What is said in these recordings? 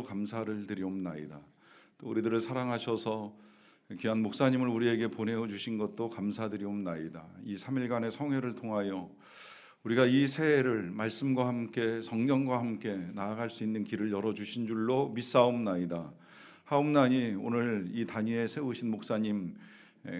감사를 드리옵나이다. 또 우리들을 사랑하셔서 귀한 목사님을 우리에게 보내주신 것도 감사드리옵나이다. 이 3일간의 성회를 통하여 우리가 이 새해를 말씀과 함께 성령과 함께 나아갈 수 있는 길을 열어주신 줄로 믿사옵나이다. 하옵나니 오늘 이 단위에 세우신 목사님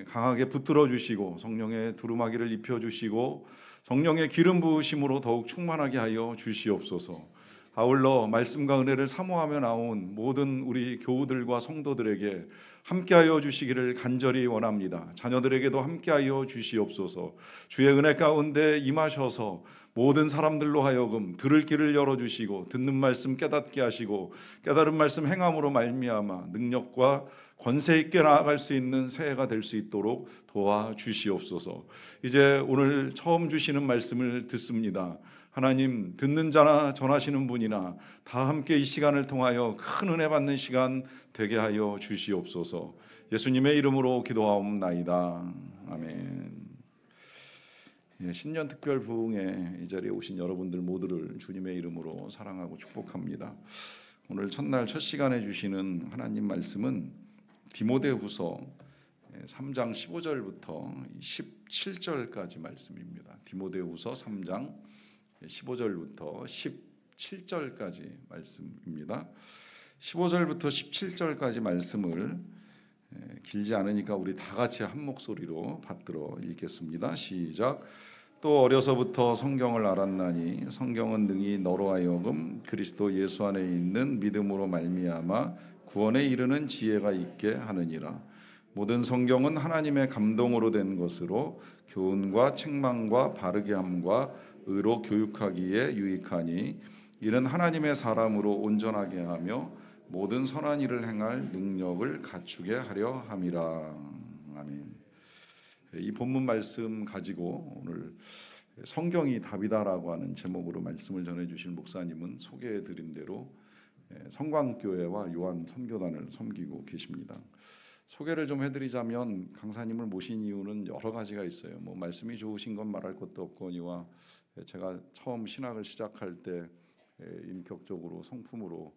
강하게 붙들어 주시고 성령의 두루마기를 입혀 주시고 성령의 기름 부으심으로 더욱 충만하게 하여 주시옵소서. 아울러 말씀과 은혜를 사모하며 나온 모든 우리 교우들과 성도들에게 함께하여 주시기를 간절히 원합니다. 자녀들에게도 함께하여 주시옵소서. 주의 은혜 가운데 임하셔서 모든 사람들로 하여금 들을 길을 열어주시고 듣는 말씀 깨닫게 하시고 깨달은 말씀 행함으로 말미암아 능력과 권세 있게 나아갈 수 있는 새해가 될 수 있도록 도와주시옵소서. 이제 오늘 처음 주시는 말씀을 듣습니다. 하나님, 듣는 자나 전하시는 분이나 다 함께 이 시간을 통하여 큰 은혜 받는 시간 되게 하여 주시옵소서. 예수님의 이름으로 기도하옵나이다. 아멘. 신년 특별 부흥회 이 자리에 오신 여러분들 모두를 주님의 이름으로 사랑하고 축복합니다. 오늘 첫날 첫 시간에 주시는 하나님 말씀은 디모데후서 3장 15절부터 17절까지 말씀입니다. 디모데후서 3장 15절부터 17절까지 말씀입니다. 15절부터 17절까지 말씀을 길지 않으니까 우리 다 같이 한 목소리로 받들어 읽겠습니다. 시작. 또 어려서부터 성경을 알았나니 성경은 능히 너로 하여금 그리스도 예수 안에 있는 믿음으로 말미암아 구원에 이르는 지혜가 있게 하느니라. 모든 성경은 하나님의 감동으로 된 것으로 교훈과 책망과 바르게 함과 의로 교육하기에 유익하니 이는 하나님의 사람으로 온전하게 하며 모든 선한 일을 행할 능력을 갖추게 하려 함이라. 아멘. 이 본문 말씀 가지고 오늘 성경이 답이다라고 하는 제목으로 말씀을 전해주실 목사님은 소개해드린 대로 성광교회와 요한 선교단을 섬기고 계십니다. 소개를 좀 해드리자면 강사님을 모신 이유는 여러 가지가 있어요. 말씀이 좋으신 건 말할 것도 없거니와 제가 처음 신학을 시작할 때 인격적으로 성품으로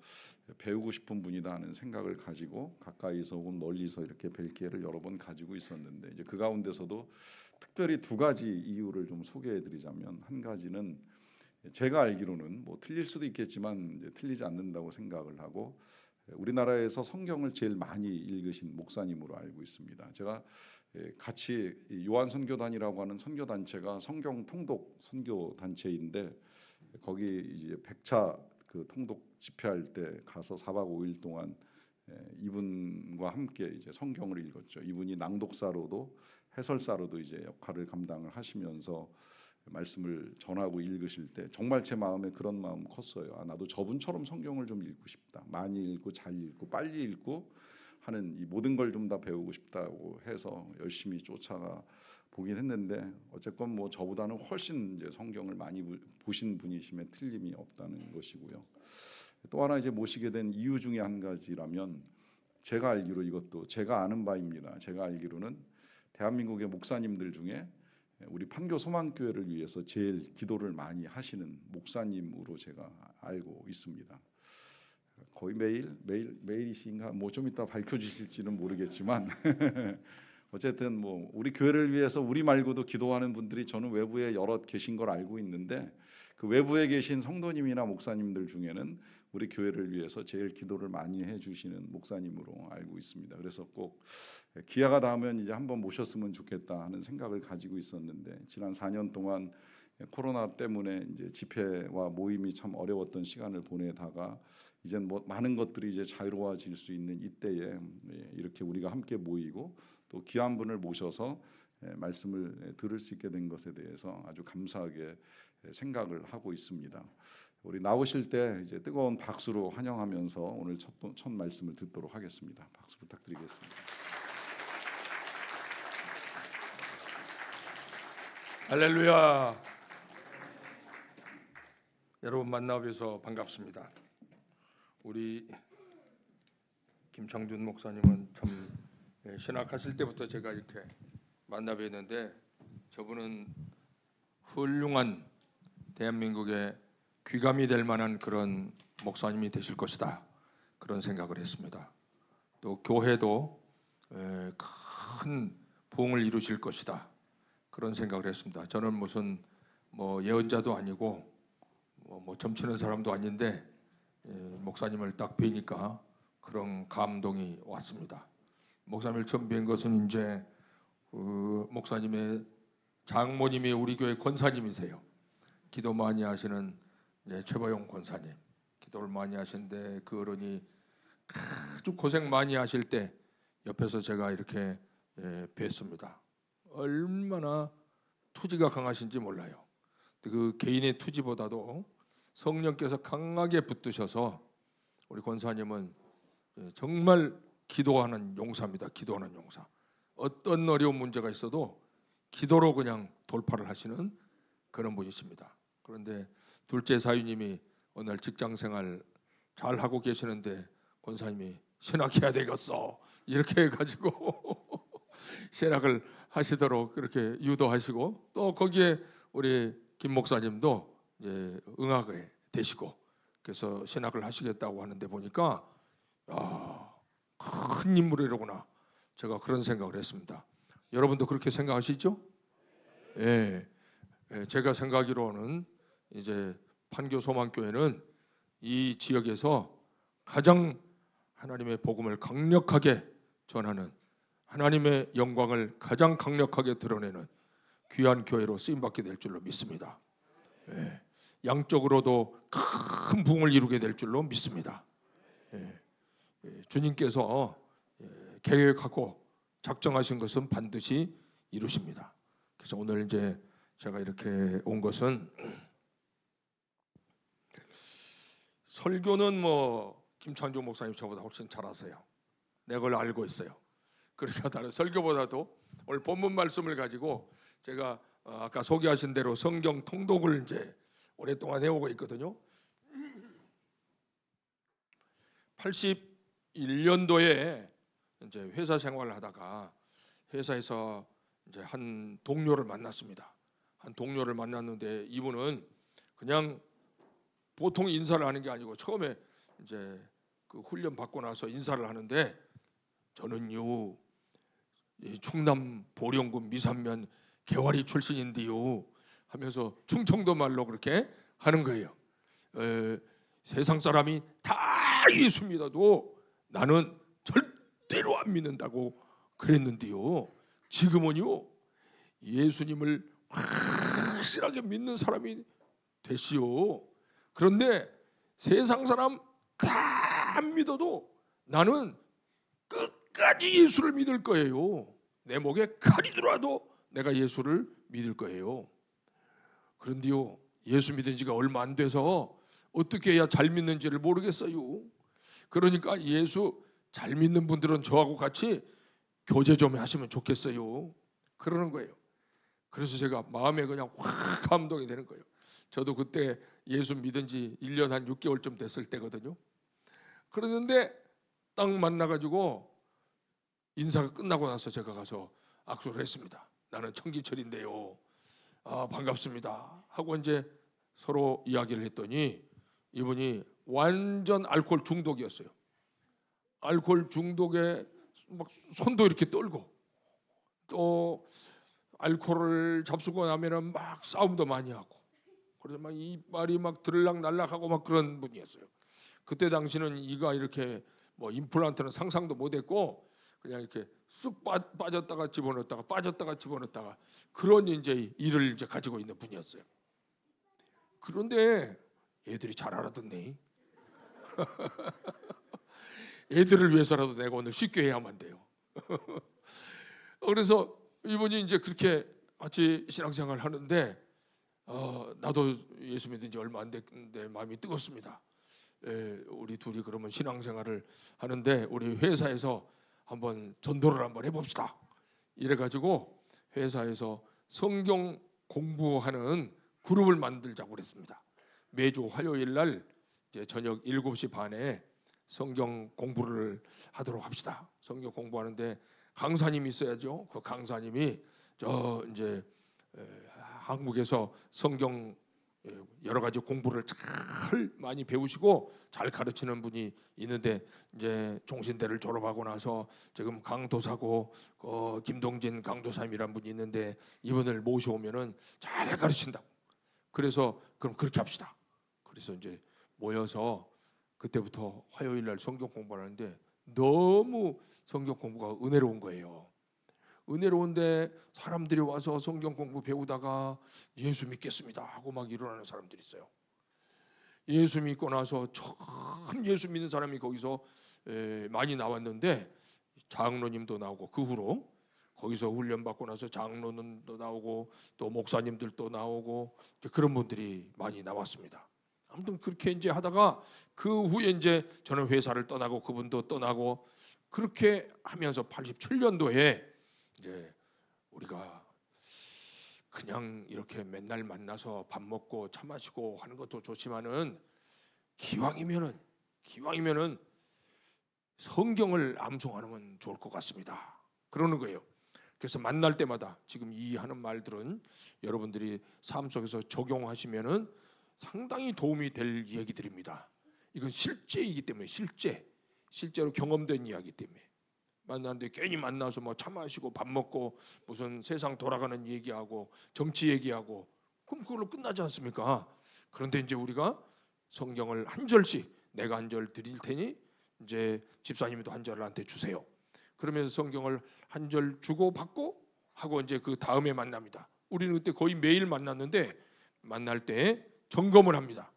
배우고 싶은 분이다 하는 생각을 가지고 가까이서 혹은 멀리서 이렇게 뵐 기회를 여러 번 가지고 있었는데 이제 그 가운데서도 특별히 두 가지 이유를 좀 소개해드리자면, 한 가지는 제가 알기로는 틀릴 수도 있겠지만 이제 틀리지 않는다고 생각을 하고 우리나라에서 성경을 제일 많이 읽으신 목사님으로 알고 있습니다. 제가 같이 요한 선교단이라고 하는 선교 단체가 성경 통독 선교 단체인데 거기 이제 백차 그 통독 집회할 때 가서 4박 5일 동안 이분과 함께 이제 성경을 읽었죠. 이분이 낭독사로도 해설사로도 이제 역할을 감당을 하시면서 말씀을 전하고 읽으실 때 정말 제 마음에 그런 마음 컸어요. 나도 저분처럼 성경을 좀 읽고 싶다. 많이 읽고 잘 읽고 빨리 읽고 하는 이 모든 걸 좀 다 배우고 싶다고 해서 열심히 쫓아가 보긴 했는데 어쨌건 저보다는 훨씬 이제 성경을 많이 보신 분이심에 틀림이 없다는 것이고요. 또 하나 이제 모시게 된 이유 중에 한 가지라면 제가 알기로 이것도 제가 아는 바입니다. 제가 알기로는 대한민국의 목사님들 중에 우리 판교 소망교회를 위해서 제일 기도를 많이 하시는 목사님으로 제가 알고 있습니다. 거의 매일이신가 좀 이따 밝혀주실지는 모르겠지만 어쨌든 우리 교회를 위해서 우리 말고도 기도하는 분들이 저는 외부에 여럿 계신 걸 알고 있는데 그 외부에 계신 성도님이나 목사님들 중에는 우리 교회를 위해서 제일 기도를 많이 해주시는 목사님으로 알고 있습니다. 그래서 꼭 기회가 닿으면 이제 한번 모셨으면 좋겠다 하는 생각을 가지고 있었는데 지난 4년 동안 코로나 때문에 이제 집회와 모임이 참 어려웠던 시간을 보내다가 이젠 많은 것들이 이제 자유로워질 수 있는 이때에 이렇게 우리가 함께 모이고 또 귀한 분을 모셔서 말씀을 들을 수 있게 된 것에 대해서 아주 감사하게 생각을 하고 있습니다. 우리 나오실 때 이제 뜨거운 박수로 환영하면서 오늘 첫 말씀을 듣도록 하겠습니다. 박수 부탁드리겠습니다. 할렐루야. 여러분 만나 뵈서 반갑습니다. 우리 김창준 목사님은 참 신학하실 때부터 제가 이렇게 만나 뵀는데 저분은 훌륭한 대한민국의 귀감이 될 만한 그런 목사님이 되실 것이다. 그런 생각을 했습니다. 또 교회도 큰 부흥을 이루실 것이다, 그런 생각을 했습니다. 저는 무슨 뭐 예언자도 아니고 뭐 점치는 사람도 아닌데 목사님을 딱 뵈니까 그런 감동이 왔습니다. 목사님을 처음 뵌 것은 이제 목사님의 장모님이 우리 교회 권사님이세요. 기도 많이 하시는 최보영 권사님. 기도를 많이 하시는데 그 어른이 아주 고생 많이 하실 때 옆에서 제가 이렇게 뵀습니다. 얼마나 투지가 강하신지 몰라요. 그 개인의 투지보다도 성령께서 강하게 붙드셔서 우리 권사님은 정말 기도하는 용사입니다. 기도하는 용사. 어떤 어려운 문제가 있어도 기도로 그냥 돌파를 하시는 그런 분이십니다. 그런데 둘째 사위님이 오늘 직장생활 잘 하고 계시는데 권사님이 신학해야 되겠어 이렇게 해가지고 신학을 하시도록 그렇게 유도하시고, 또 거기에 우리 김 목사님도 이제 응하게 되시고, 그래서 신학을 하시겠다고 하는데 보니까 큰 인물이로구나, 제가 그런 생각을 했습니다. 여러분도 그렇게 생각하시죠? 예, 제가 생각하기로는 이제 판교 소망교회는 이 지역에서 가장 하나님의 복음을 강력하게 전하는, 하나님의 영광을 가장 강력하게 드러내는 귀한 교회로 쓰임받게 될 줄로 믿습니다. 예, 양적으로도 큰 부흥을 이루게 될 줄로 믿습니다. 주님께서 계획하고 작정하신 것은 반드시 이루십니다. 그래서 오늘 이제 제가 이렇게 온 것은, 설교는 뭐 김찬조 목사님 저보다 훨씬 잘하세요. 내가 그걸 알고 있어요. 그러니까 다른 설교보다도 오늘 본문 말씀을 가지고 제가 아까 소개하신 대로 성경 통독을 이제 오랫동안 해오고 있거든요. 81년도에 이제 회사 생활을 하다가 회사에서 이제 한 동료를 만났습니다. 한 동료를 만났는데 이분은 그냥 보통 인사를 하는 게 아니고, 처음에 이제 그 훈련 받고 나서 인사를 하는데, 저는요 충남 보령군 미산면 개화리 출신인데요 하면서 충청도 말로 그렇게 하는 거예요. 세상 사람이 다 예수 믿어도 나는 절대로 안 믿는다고 그랬는데요, 지금은요 예수님을 확실하게 믿는 사람이 되시오. 그런데 세상 사람 다 안 믿어도 나는 끝까지 예수를 믿을 거예요. 내 목에 칼이 들어와도 내가 예수를 믿을 거예요. 그런데요, 예수 믿은 지가 얼마 안 돼서 어떻게 해야 잘 믿는지를 모르겠어요. 그러니까 예수 잘 믿는 분들은 저하고 같이 교제 좀 하시면 좋겠어요, 그러는 거예요. 그래서 제가 마음에 그냥 확 감동이 되는 거예요. 저도 그때 예수 믿은 지 1년 한 6개월쯤 됐을 때거든요. 그러는데 딱 만나가지고 인사가 끝나고 나서 제가 가서 악수를 했습니다. 나는 청기철인데요, 반갑습니다 하고 이제 서로 이야기를 했더니 이분이 완전 알코올 중독이었어요. 알코올 중독에 막 손도 이렇게 떨고, 또 알코올을 잡수고 나면은 막 싸움도 많이 하고, 그래서 막 이빨이 막 들락날락하고 막 그런 분이었어요. 그때 당시는 이가 이렇게 뭐 임플란트는 상상도 못했고 그냥 이렇게 쑥 빠졌다가 집어넣었다가 빠졌다가 집어넣었다가 그런 이제 일을 이제 가지고 있는 분이었어요. 그런데 애들이 잘 알아듣네. 애들을 위해서라도 내가 오늘 쉽게 해야만 돼요. 그래서 이분이 이제 그렇게 같이 신앙생활을 하는데 나도 예수 믿은 지 얼마 안 됐는데 마음이 뜨겁습니다. 우리 둘이 그러면 신앙생활을 하는데 우리 회사에서 한번 전도를 한번 해봅시다. 이래가지고 회사에서 성경 공부하는 그룹을 만들자고 그랬습니다. 매주 화요일 날 이제 저녁 7시 반에 성경 공부를 하도록 합시다. 성경 공부하는데 강사님이 있어야죠. 그 강사님이 저 이제 한국에서 성경 여러 가지 공부를 잘 많이 배우시고 잘 가르치는 분이 있는데 이제 종신대를 졸업하고 나서 지금 강도사고 김동진 강도사님이란 분이 있는데 이분을 모셔오면은 잘 가르친다. 그래서 그럼 그렇게 합시다. 그래서 이제 모여서 그때부터 화요일 날 성경 공부를 하는데 너무 성경 공부가 은혜로운 거예요. 은혜로운데 사람들이 와서 성경 공부 배우다가 예수 믿겠습니다 하고 막 일어나는 사람들이 있어요. 예수 믿고 나서 처음 예수 믿는 사람이 거기서 많이 나왔는데 장로님도 나오고 그 후로 거기서 훈련 받고 나서 장로님도 나오고 또 목사님들도 나오고 그런 분들이 많이 나왔습니다. 아무튼 그렇게 이제 하다가 그 후에 이제 저는 회사를 떠나고 그분도 떠나고 그렇게 하면서 87년도에 이제 우리가 그냥 이렇게 맨날 만나서 밥 먹고 차 마시고 하는 것도 좋지만은 기왕이면은 성경을 암송하는 건 좋을 것 같습니다. 그러는 거예요. 그래서 만날 때마다 지금 이 하는 말들은 여러분들이 삶 속에서 적용하시면은 상당히 도움이 될 얘기들입니다. 이건 실제이기 때문에 실제로 경험된 이야기 때문에 만났는데 괜히 만나서 뭐 차 마시고 밥 먹고 무슨 세상 돌아가는 얘기하고 정치 얘기하고 그럼 그걸로 끝나지 않습니까? 그런데 이제 우리가 성경을 한 절씩 내가 한 절 드릴 테니 이제 집사님도 한 절을 한테 주세요. 그러면서 성경을 한 절 주고 받고 하고 이제 그 다음에 만납니다. 우리는 그때 거의 매일 만났는데 만날 때 점검을 합니다.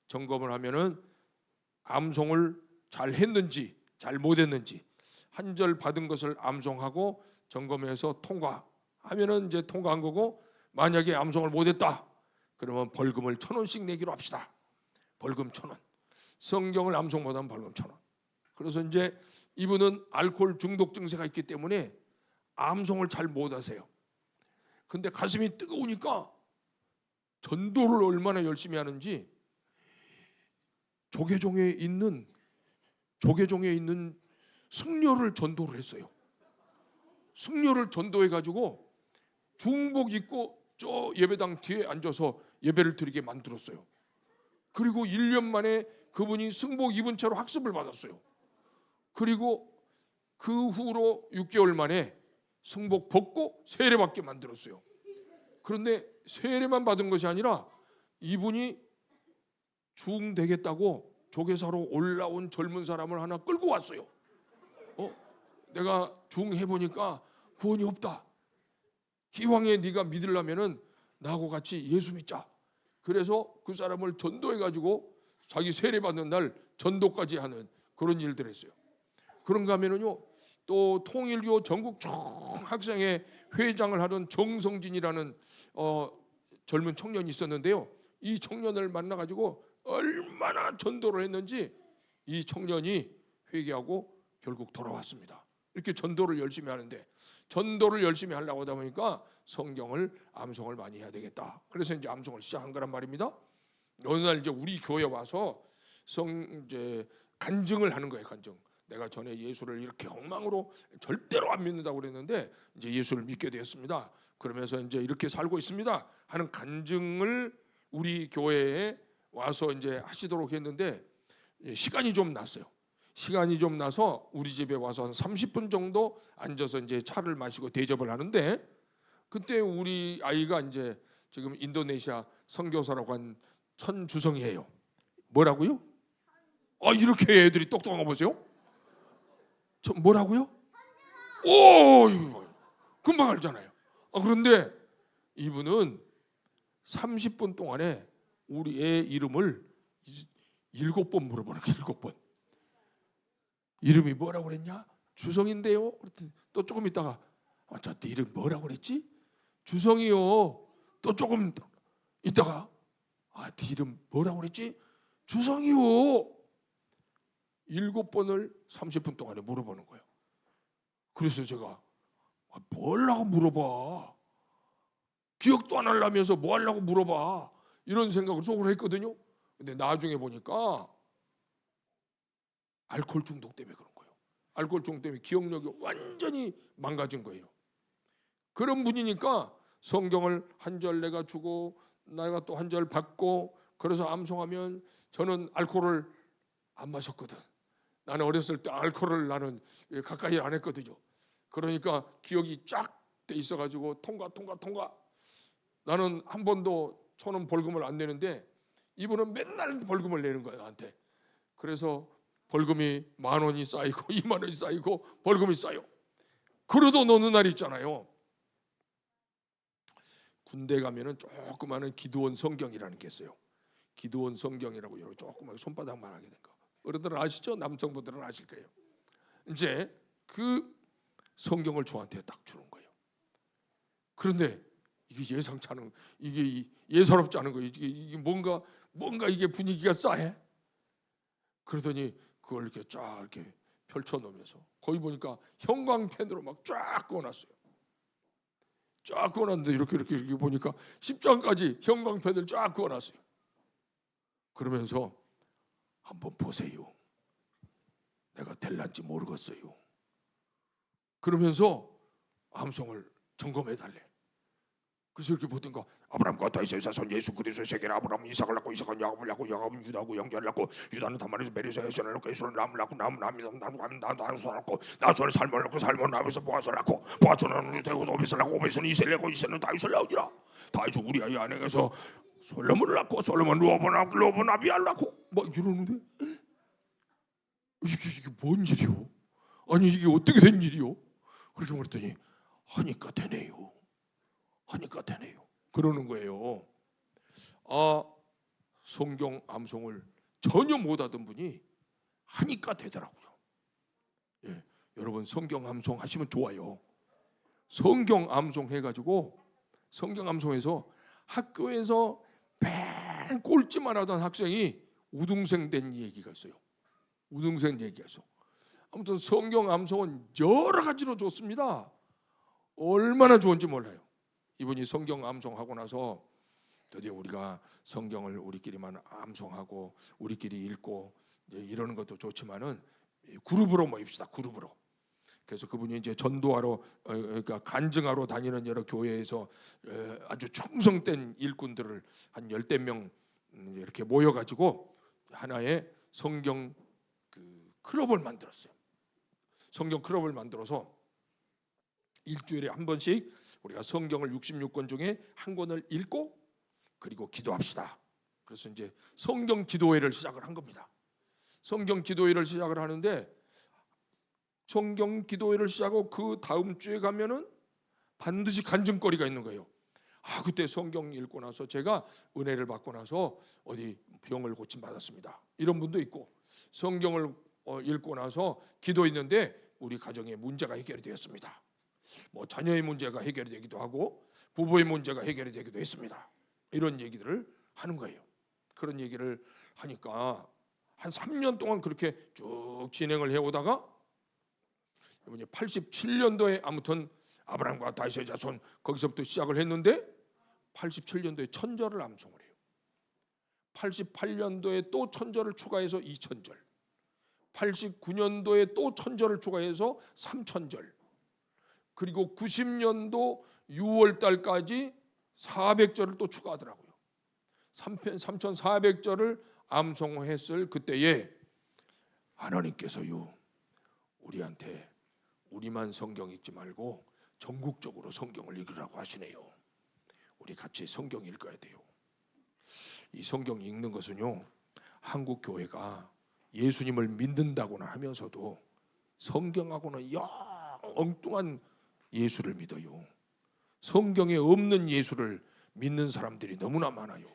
점검을 하면은 암송을 잘 했는지 잘 못했는지 한 절 받은 것을 암송하고 점검해서 통과하면은 이제 통과한 거고 만약에 암송을 못했다 그러면 벌금을 1,000원씩 내기로 합시다. 벌금 1,000원. 성경을 암송 못하면 벌금 1,000원. 그래서 이제 이분은 알코올 중독 증세가 있기 때문에 암송을 잘 못하세요. 근데 가슴이 뜨거우니까 전도를 얼마나 열심히 하는지 조계종에 있는 승려를 전도를 했어요. 승려를 전도해 가지고 중복 입고 저 예배당 뒤에 앉아서 예배를 드리게 만들었어요. 그리고 1년 만에 그분이 승복 입은 채로 학습을 받았어요. 그리고 그 후로 6개월 만에 승복 벗고 세례받게 만들었어요. 그런데 세례만 받은 것이 아니라 이분이 중 되겠다고 조계사로 올라온 젊은 사람을 하나 끌고 왔어요. 내가 중 해보니까 구원이 없다. 기왕에 네가 믿으려면은 나하고 같이 예수 믿자. 그래서 그 사람을 전도해가지고 자기 세례 받는 날 전도까지 하는 그런 일들 했어요. 그런가 하면은요 또 통일교 전국 학생회 회장을 하던 정성진이라는 젊은 청년이 있었는데요. 이 청년을 만나가지고 얼마나 전도를 했는지 이 청년이 회개하고 결국 돌아왔습니다. 이렇게 전도를 열심히 하는데 전도를 열심히 하려고 하다 보니까 성경을 암송을 많이 해야 되겠다. 그래서 이제 암송을 시작한 거란 말입니다. 어느 날 이제 우리 교회 와서 이제 간증을 하는 거예요. 간증. 내가 전에 예수를 이렇게 엉망으로 절대로 안 믿는다고 그랬는데 이제 예수를 믿게 되었습니다. 그러면서 이제 이렇게 살고 있습니다. 하는 간증을 우리 교회에 와서 이제 하시도록 했는데 시간이 좀 났어요. 시간이 좀 나서 우리 집에 와서 한 30분 정도 앉아서 이제 차를 마시고 대접을 하는데 그때 우리 아이가 이제 지금 인도네시아 선교사라고 한 천주성이에요. 뭐라고요? 이렇게 애들이 똑똑한 거 보세요. 뭐라고요? 오, 금방 알잖아요. 그런데 이분은 30분 동안에 우리 애 이름을 7번 물어보는 거예요. 7번. 이름이 뭐라고 그랬냐? 주성인데요. 또 조금 있다가 저 네 이름 뭐라고 그랬지? 주성이요. 또 조금 있다가 네 이름 뭐라고 그랬지? 주성이요. 7번을 30분 동안에 물어보는 거예요. 그래서 제가 뭘 하고 물어봐. 기억도 안 하려면서 뭐 하려고 물어봐. 이런 생각을 속으로 했거든요. 근데 나중에 보니까 알코올 중독 때문에 그런 거예요. 알코올 중독 때문에 기억력이 완전히 망가진 거예요. 그런 분이니까 성경을 한 절 내가 주고 내가 또 한 절 받고 그래서 암송하면 저는 알코올을 안 마셨거든. 나는 어렸을 때 알코올을 나는 가까이 안 했거든요. 그러니까 기억이 쫙 돼 있어가지고 통과. 나는 한 번도 1,000원 벌금을 안 내는데 이분은 맨날 벌금을 내는 거야 나한테. 그래서 벌금이 10,000원이 쌓이고 20,000원이 쌓이고 벌금이 쌓여. 그래도 노는 날 있잖아요. 군대 가면은 조그마한 기도원 성경이라는 게 있어요. 기도원 성경이라고 여러분 조그맣게 손바닥만 하게 된 거. 어른들은 아시죠? 남성분들은 아실 거예요. 이제 그 성경을 저한테 딱 주는 거예요. 그런데 이게 예상치 않은, 이게 예사롭지 않은 거예요. 이게 뭔가 이게 분위기가 싸해. 그러더니 그걸 이렇게 쫙 이렇게 펼쳐 놓으면서 거기 보니까 형광펜으로 막 쫙 그어놨어요. 쫙 그어놨는데 이렇게 보니까 10장까지 형광펜을 쫙 그어놨어요. 그러면서 한번 보세요. 내가 될란지 모르겠어요. 그러면서 암송을 점검해 달래. 그래서 이렇게 보던가 아브라함과 다윗의 자손 예수 그리스도의 세계를 아브라함은 이삭을 낳고 이삭은 야곱을 낳고 야곱은 유다하고 연결을 낳고 유다는 다말에서 메리서 에서를 낳고 에서는 람을 낳고 람은 나누가면 나수를 낳고 나수는 살몬을 낳고 살몬은 아비에서 보아스를 낳고 보아스는 루테고 오벳을 낳고 오벳은 이세를 낳고 이세는 다윗을 낳으니라. 다윗은 우리아의 아내에서 솔로몬을 낳고 솔로몬 로본 아비야를 낳고 막 이러는데 이게 뭔 일이요? 아니 이게 어떻게 된 일이요? 그렇게 말했더니 하니까 되네요. 그러는 거예요. 성경 암송을 전혀 못하던 분이 하니까 되더라고요. 예, 여러분 성경 암송 하시면 좋아요. 성경 암송 해가지고 성경 암송해서 학교에서 맨 꼴찌만 하던 학생이 우등생 된 얘기가 있어요. 우등생 얘기가 있어. 아무튼 성경 암송은 여러 가지로 좋습니다. 얼마나 좋은지 몰라요. 이분이 성경 암송하고 나서 드디어 우리가 성경을 우리끼리만 암송하고 우리끼리 읽고 이제 이러는 것도 좋지만은 그룹으로 모입시다. 그룹으로. 그래서 그분이 이제 전도하러 그러니까 간증하러 다니는 여러 교회에서 아주 충성된 일꾼들을 한 10대 명 이렇게 모여가지고 하나의 성경 클럽을 만들었어요. 성경 클럽을 만들어서 일주일에 한 번씩 우리가 성경을 66권 중에 한 권을 읽고 그리고 기도합시다. 그래서 이제 성경 기도회를 시작을 한 겁니다. 성경 기도회를 시작을 하는데 성경 기도회를 시작하고 그 다음 주에 가면은 반드시 간증거리가 있는 거예요. 그때 성경 읽고 나서 제가 은혜를 받고 나서 어디 병을 고침 받았습니다. 이런 분도 있고 성경을 읽고 나서 기도했는데 우리 가정의 문제가 해결이 되었습니다. 뭐 자녀의 문제가 해결이 되기도 하고 부부의 문제가 해결이 되기도 했습니다. 이런 얘기들을 하는 거예요. 그런 얘기를 하니까 한 3년 동안 그렇게 쭉 진행을 해오다가 87년도에 아무튼 아브라함과 다윗의 자손 거기서부터 시작을 했는데 87년도에 1000절을 암송을 해요. 88년도에 또 1000절을 추가해서 2000절, 89년도에 또 1000절을 추가해서 3000절, 그리고 90년도 6월 달까지 400절을 또 추가하더라고요. 3400절을 암송했을 그때에 하나님께서요 우리한테 우리만 성경 읽지 말고 전국적으로 성경을 읽으라고 하시네요. 우리 같이 성경 읽어야 돼요. 이 성경 읽는 것은요 한국 교회가 예수님을 믿는다고나 하면서도 성경하고는 영 엉뚱한 예수를 믿어요. 성경에 없는 예수를 믿는 사람들이 너무나 많아요.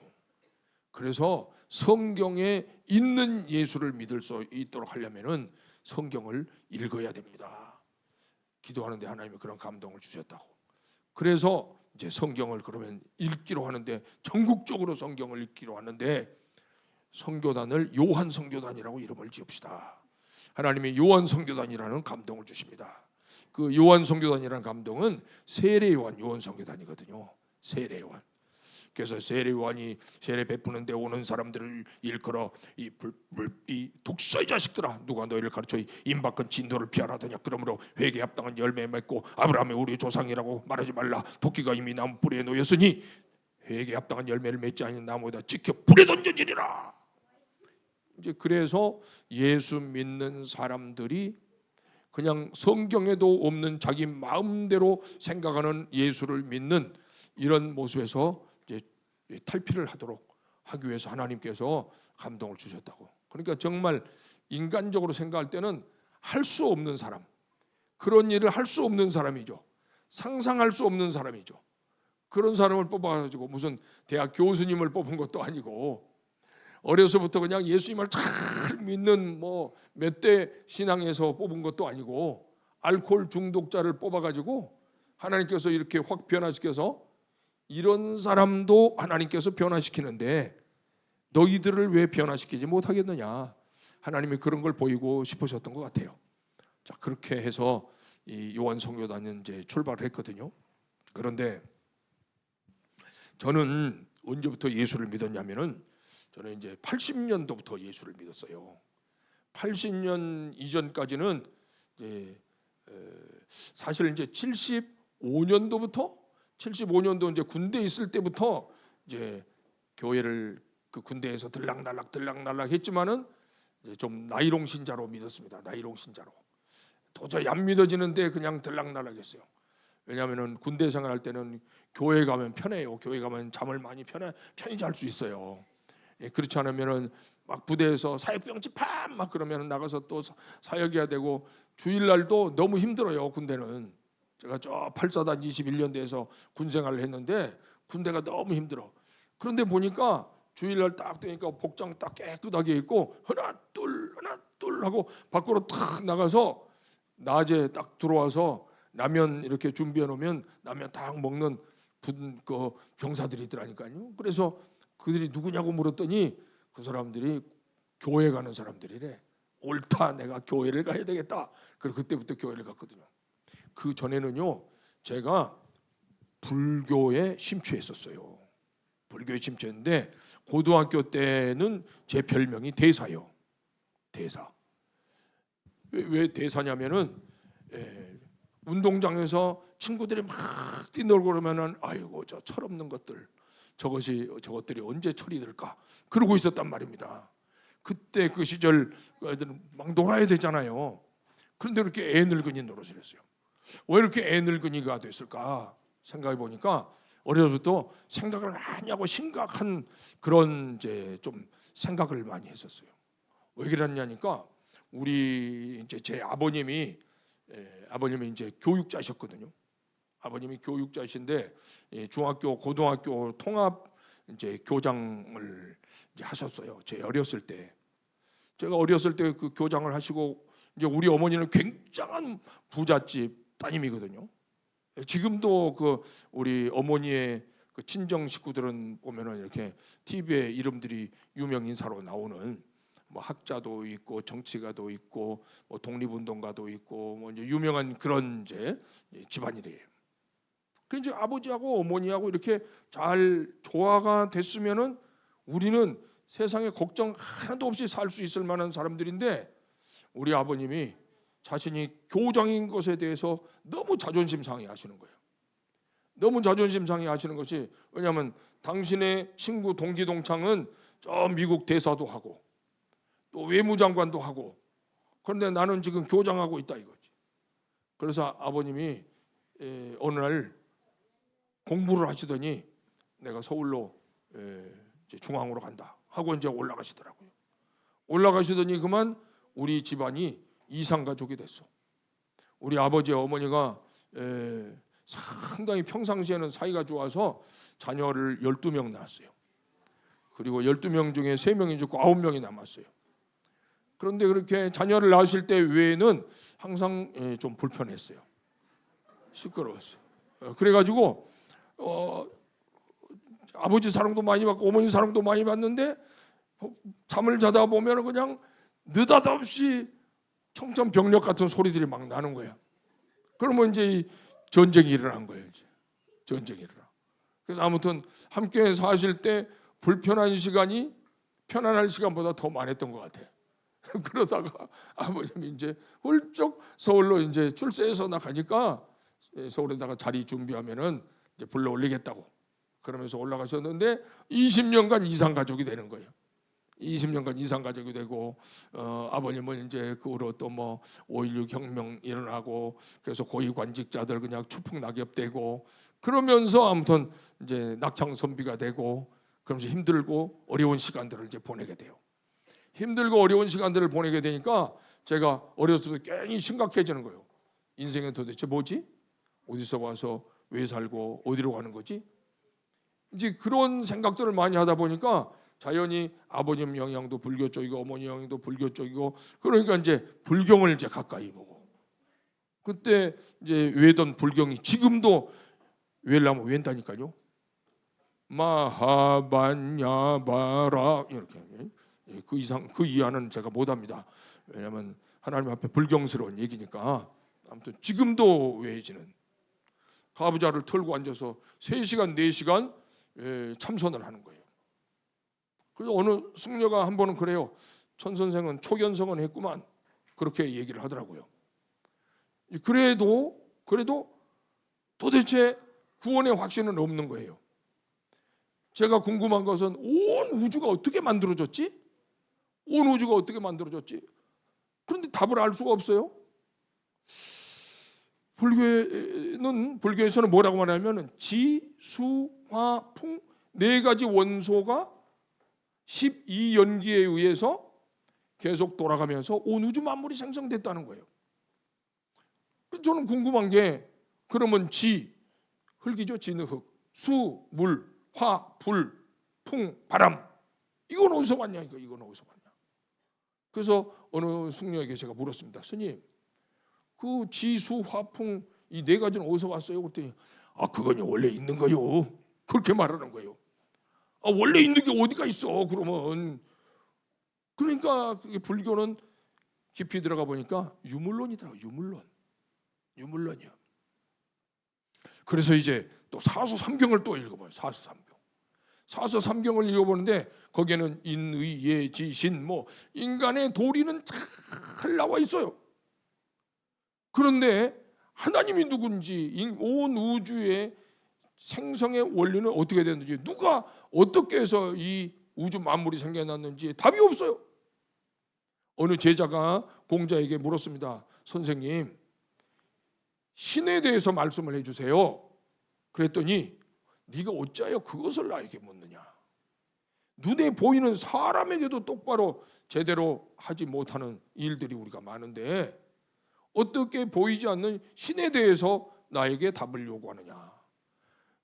그래서 성경에 있는 예수를 믿을 수 있도록 하려면은 성경을 읽어야 됩니다. 기도하는데 하나님이 그런 감동을 주셨다고. 그래서 이제 성경을 그러면 읽기로 하는데 전국적으로 성경을 읽기로 하는데 선교단을 요한 선교단이라고 이름을 지읍시다. 하나님이 요한 선교단이라는 감동을 주십니다. 그 요한 선교단이라는 감동은 세례 요한 선교단이거든요. 세례 요한. 그래서 세례 요한이 세례 베푸는데 오는 사람들을 일컬어 이 독사의 자식들아 누가 너희를 가르쳐 임박한 진도를 피하라더냐. 그러므로 회개에 합당한 열매 맺고 아브라함의 우리 조상이라고 말하지 말라. 토끼가 이미 나무 뿌리에 놓였으니 회개에 합당한 열매를 맺지 않는 나무에다 찍혀 불에 던져지리라. 이제 그래서 예수 믿는 사람들이 그냥 성경에도 없는 자기 마음대로 생각하는 예수를 믿는 이런 모습에서 이제 탈피를 하기 위해서 하나님께서 감동을 주셨다고. 그러니까 정말 인간적으로 생각할 때는 할 수 없는 사람, 그런 일을 할 수 없는 사람이죠. 상상할 수 없는 사람이죠. 그런 사람을 뽑아가지고 무슨 대학 교수님을 뽑은 것도 아니고 어려서부터 그냥 예수님을 잘 믿는 뭐 몇 대 신앙에서 뽑은 것도 아니고 알코올 중독자를 뽑아가지고 하나님께서 이렇게 확 변화시켜서 이런 사람도 하나님께서 변화시키는데 너희들을 왜 변화시키지 못하겠느냐. 하나님이 그런 걸 보이고 싶으셨던 것 같아요. 자, 그렇게 해서 이 요한 성교단은 이제 출발을 했거든요. 그런데 저는 언제부터 예수를 믿었냐면은 저는 이제 80년도부터 예수를 믿었어요. 80년 이전까지는 이제 사실 이제 75년도 이제 군대에 있을 때부터 이제 교회를 그 군대에서 들락날락 했지만은 이제 좀 나이롱 신자로 믿었습니다. 나이롱 신자로. 도저히 안 믿어지는데 그냥 들락날락했어요. 왜냐하면은 군대 생활할 때는 교회 가면 편해요. 교회 가면 잠을 많이 편히 잘 수 있어요. 예, 그렇지 않으면은 막 부대에서 사역병 집합 막 그러면 나가서 또 사역해야 되고 주일날도 너무 힘들어요. 군대는 제가 저 8사단 21년대에서 군생활을 했는데 군대가 너무 힘들어. 그런데 보니까 주일날 딱 되니까 복장 딱 깨끗하게 입고 하나 둘 하고 밖으로 탁 나가서 낮에 딱 들어와서 라면 이렇게 준비해 놓으면 라면 딱 먹는 그 병사들이 있더라니까요. 그래서 그들이 누구냐고 물었더니 그 사람들이 교회 가는 사람들이래. 옳다, 내가 교회를 가야 되겠다. 그래서 그때부터 교회를 갔거든요. 그 전에는요, 제가 불교에 심취했었어요. 불교에 심취했는데 고등학교 때는 제 별명이 대사요. 대사. 왜 대사냐면은 운동장에서 친구들이 막 뛰놀고 그러면은 아이고 저 철없는 것들 저것들이 언제 철이 들까 그러고 있었단 말입니다. 그때 그 시절 애들은 막 놀아야 되잖아요. 그런데 그렇게 애늙은이 노릇을 했어요. 왜 이렇게 애늙은이가 됐을까 생각해 보니까 어려서부터 생각을 많이 하고 심각한 그런 이제 좀 생각을 많이 했었어요. 왜 그랬냐니까 우리 이제 제 아버님이 이제 교육자셨거든요. 아버님이 교육자신데 중학교, 고등학교 통합 이제 교장을 이제 하셨어요. 제 어렸을 때. 제가 어렸을 때 그 교장을 하시고 이제 우리 어머니는 굉장한 부잣집 따님이거든요. 지금도 그 우리 어머니의 그 친정 식구들은 보면은 이렇게 TV에 이름들이 유명 인사로 나오는 뭐 학자도 있고 정치가도 있고 뭐 독립운동가도 있고 뭐 이제 유명한 그런 이제 집안이래요. 그 이제 아버지하고 어머니하고 이렇게 잘 조화가 됐으면은 우리는 세상에 걱정 하나도 없이 살 수 있을 만한 사람들인데 우리 아버님이 자신이 교장인 것에 대해서 너무 자존심 상해하시는 거예요. 너무 자존심 상해하시는 것이 왜냐하면 당신의 친구 동기 동창은 저 미국 대사도 하고 또 외무장관도 하고 그런데 나는 지금 교장하고 있다 이거지. 그래서 아버님이 어느 날 공부를 하시더니 내가 서울로 이제 중앙으로 간다 하고 이제 올라가시더라고요. 올라가시더니 그만 우리 집안이 이상가족이 됐어. 우리 아버지 어머니가 상당히 평상시에는 사이가 좋아서 자녀를 12명 낳았어요. 그리고 12명 중에 3명이 죽고 9명이 남았어요. 그런데 그렇게 자녀를 낳으실 때 외에는 항상 좀 불편했어요. 시끄러웠어요. 그래가지고 아버지 사랑도 많이 받고 어머니 사랑도 많이 받는데 잠을 자다 보면 그냥 느닷없이 청천벽력 같은 소리들이 막 나는 거야. 그러면 이제 전쟁이 일어난 거예요. 이제 전쟁이 일어나. 그래서 아무튼 함께 사실 때 불편한 시간이 편안할 시간보다 더 많았던 것 같아. 그러다가 아버님이 이제 훌쩍 서울로 이제 출세해서 나가니까 서울에다가 자리 준비하면은 이제 불러 올리겠다고. 그러면서 올라가셨는데 20년간 이상 가족이 되는 거예요. 20년간 이상 가족이 되고 아버님은 이제 그 후로 또 뭐 5.16 혁명 일어나고 그래서 고위관직자들 그냥 추풍 낙엽되고 그러면서 아무튼 이제 낙창 선비가 되고 그러면서 힘들고 어려운 시간들을 이제 보내게 돼요. 힘들고 어려운 시간들을 보내게 되니까 제가 어렸을 때 괜히 심각해지는 거예요. 인생은 도대체 뭐지? 어디서 와서 왜 살고 어디로 가는 거지? 이제 그런 생각들을 많이 하다 보니까 자연히 아버님 영향도 불교 쪽이고 어머니 영향도 불교 쪽이고 그러니까 이제 불경을 이제 가까이 보고 그때 이제 외던 불경이 지금도 외려면 웬다니까요. 마하반야바라 이렇게 그 이상 그 이하는 제가 못합니다. 왜냐하면 하나님 앞에 불경스러운 얘기니까. 아무튼 지금도 외해지는 가부좌를 털고 앉아서 3시간 4시간 참선을 하는 거예요. 그래서 어느 승려가 한 번은 그래요. 천 선생은 초견성은 했구만. 그렇게 얘기를 하더라고요. 그래도 도대체 구원의 확신은 없는 거예요. 제가 궁금한 것은 온 우주가 어떻게 만들어졌지? 온 우주가 어떻게 만들어졌지? 그런데 답을 알 수가 없어요. 불교에서는 뭐라고 말하냐면 지, 수, 화, 풍 4가지 원소가 12연기에 의해서 계속 돌아가면서 온 우주 만물이 생성됐다는 거예요. 저는 궁금한 게 그러면 지, 흙이죠. 지는 흙, 수, 물, 화, 불, 풍, 바람 이건 어디서 왔냐 이건 어디서 왔냐. 그래서 어느 승려에게 제가 물었습니다. 스님 그 지, 수, 화, 풍 이 4가지는 어디서 왔어요? 그랬더니 그건 원래 있는 거요. 그렇게 말하는 거예요. 원래 있는 게 어디가 있어 그러면. 그러니까 불교는 깊이 들어가 보니까 유물론이더라고요. 유물론이요. 그래서 이제 또 사서삼경을 또 읽어봐요. 사서삼경을 읽어보는데 거기에는 인의 예지신 뭐 인간의 도리는 잘 나와 있어요. 그런데 하나님이 누군지 온 우주의 생성의 원리는 어떻게 되는지 누가 어떻게 해서 이 우주 만물이 생겨났는지 답이 없어요. 어느 제자가 공자에게 물었습니다. 선생님 신에 대해서 말씀을 해주세요. 그랬더니 네가 어찌하여 그것을 나에게 묻느냐. 눈에 보이는 사람에게도 똑바로 제대로 하지 못하는 일들이 우리가 많은데 어떻게 보이지 않는 신에 대해서 나에게 답을 요구하느냐.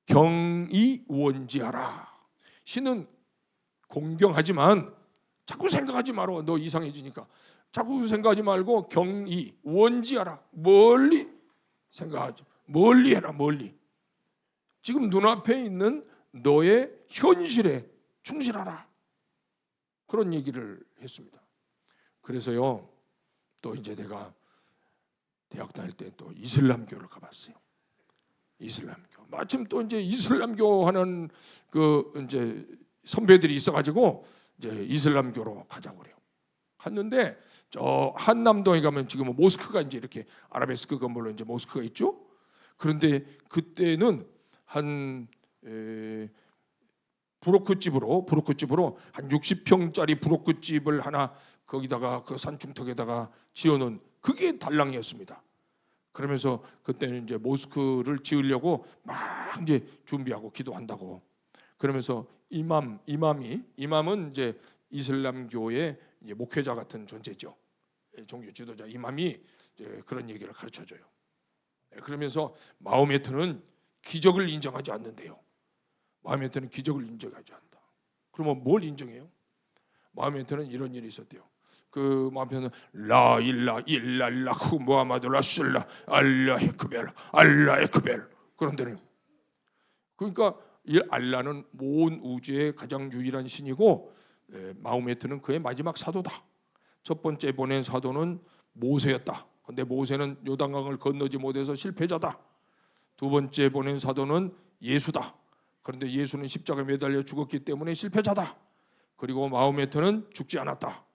경이원지하라. 신은 공경하지만 자꾸 생각하지 마라. 너 이상해지니까. 자꾸 생각하지 말고 경이 원지하라. 멀리 생각하지. 멀리 해라. 멀리. 지금 눈앞에 있는 너의 현실에 충실하라. 그런 얘기를 했습니다. 그래서요. 또 이제 내가 대학 다닐 때 또 이슬람교를 가봤어요. 이슬람교. 마침 또 이제 이슬람교 하는 그 이제 선배들이 있어가지고 이제 이슬람교로 가자고 그래요. 갔는데 저 한남동에 가면 지금은 모스크가 이제 이렇게 아라베스크 건물로 이제 모스크가 있죠. 그런데 그때는 한 브로크집으로 한 60평짜리 브로크집을 하나 거기다가 그 산중턱에다가 지어놓은 그게 달랑이었습니다. 그러면서 그때는 이제 모스크를 지으려고 막 이제 준비하고 기도한다고. 그러면서 이맘은 이제 이슬람교의 이제 목회자 같은 존재죠. 종교 지도자 이맘이 이제 그런 얘기를 가르쳐줘요. 그러면서 마호메트는 기적을 인정하지 않는데요. 마호메트는 기적을 인정하지 않는다. 그러면 뭘 인정해요? 마호메트는 이런 일이 있었대요. 그 마음에는 라 일라 일랄라후 무하마드 라슐라 알라 에크벨 그런데는 그러니까 이 알라는 온 우주의 가장 유일한 신이고 마호메트는 그의 마지막 사도다. 첫 번째 보낸 사도는 모세였다. 근데 모세는 요단강을 건너지 못해서 실패자다. 두 번째 보낸 사도는 예수다. 그런데 예수는 십자가에 매달려 죽었기 때문에 실패자다. 그리고 마호메트는 죽지 않았다.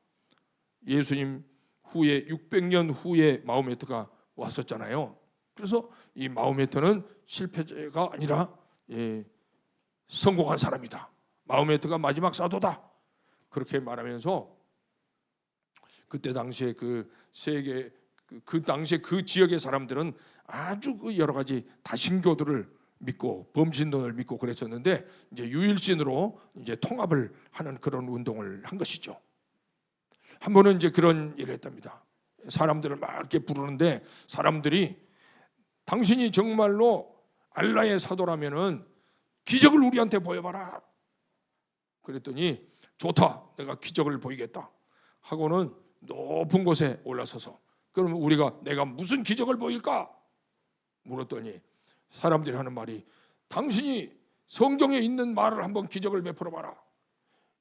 예수님 후에 600년 후에 마호메트가 왔었잖아요. 그래서 이 마호메트는 실패자가 아니라 성공한 사람이다. 마호메트가 마지막 사도다. 그렇게 말하면서 그때 당시에 그 세계 그 당시에 그 지역의 사람들은 아주 그 여러 가지 다신교들을 믿고 범신론을 믿고 그랬었는데 이제 유일신으로 이제 통합을 하는 그런 운동을 한 것이죠. 한 번은 이제 그런 일을 했답니다. 사람들을 막 이렇게 부르는데 사람들이 당신이 정말로 알라의 사도라면은 기적을 우리한테 보여봐라. 그랬더니 좋다, 내가 기적을 보이겠다 하고는 높은 곳에 올라서서 그러면 내가 무슨 기적을 보일까 물었더니 사람들이 하는 말이 당신이 성경에 있는 말을 한번 기적을 베풀어 봐라.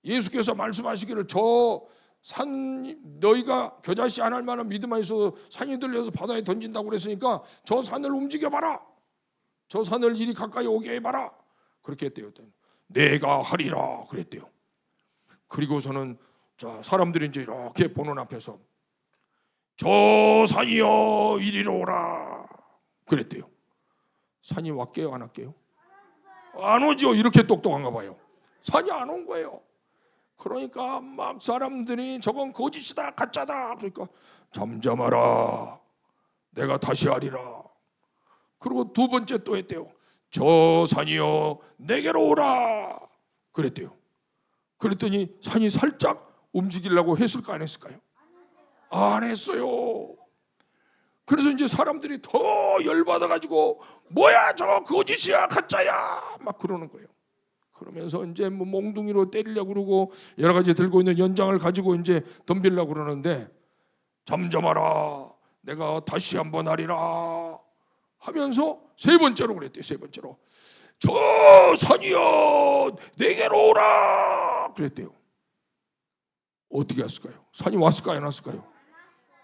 예수께서 말씀하시기를 저 산 너희가 겨자씨 안 할 만한 믿음만 있어도 산이 들려서 바다에 던진다고 그랬으니까 저 산을 움직여 봐라. 저 산을 이리 가까이 오게 해봐라. 그렇게 했대요. 내가 하리라 그랬대요. 그리고서는 자 사람들이 이제 이렇게 보는 앞에서 저 산이여 이리로 오라 그랬대요. 산이 왔게요 안 왔게요? 안 오죠. 이렇게 똑똑한가 봐요. 산이 안 온 거예요. 그러니까 막 사람들이 저건 거짓이다 가짜다 그러니까 잠잠하라 내가 다시 하리라. 그리고 두 번째 또 했대요. 저 산이여 내게로 오라 그랬대요. 그랬더니 산이 살짝 움직이려고 했을까 안 했을까요? 안 했어요. 그래서 이제 사람들이 더 열받아가지고 뭐야 저거 거짓이야 가짜야 막 그러는 거예요. 그러면서 이제 뭐 몽둥이로 때리려고 그러고 여러 가지 들고 있는 연장을 가지고 이제 덤비려고 그러는데 잠잠하라 내가 다시 한번 하리라 하면서 세 번째로 그랬대요. 세 번째로 저 산이여 내게로 오라 그랬대요. 어떻게 했을까요? 산이 왔을까요 안 왔을까요?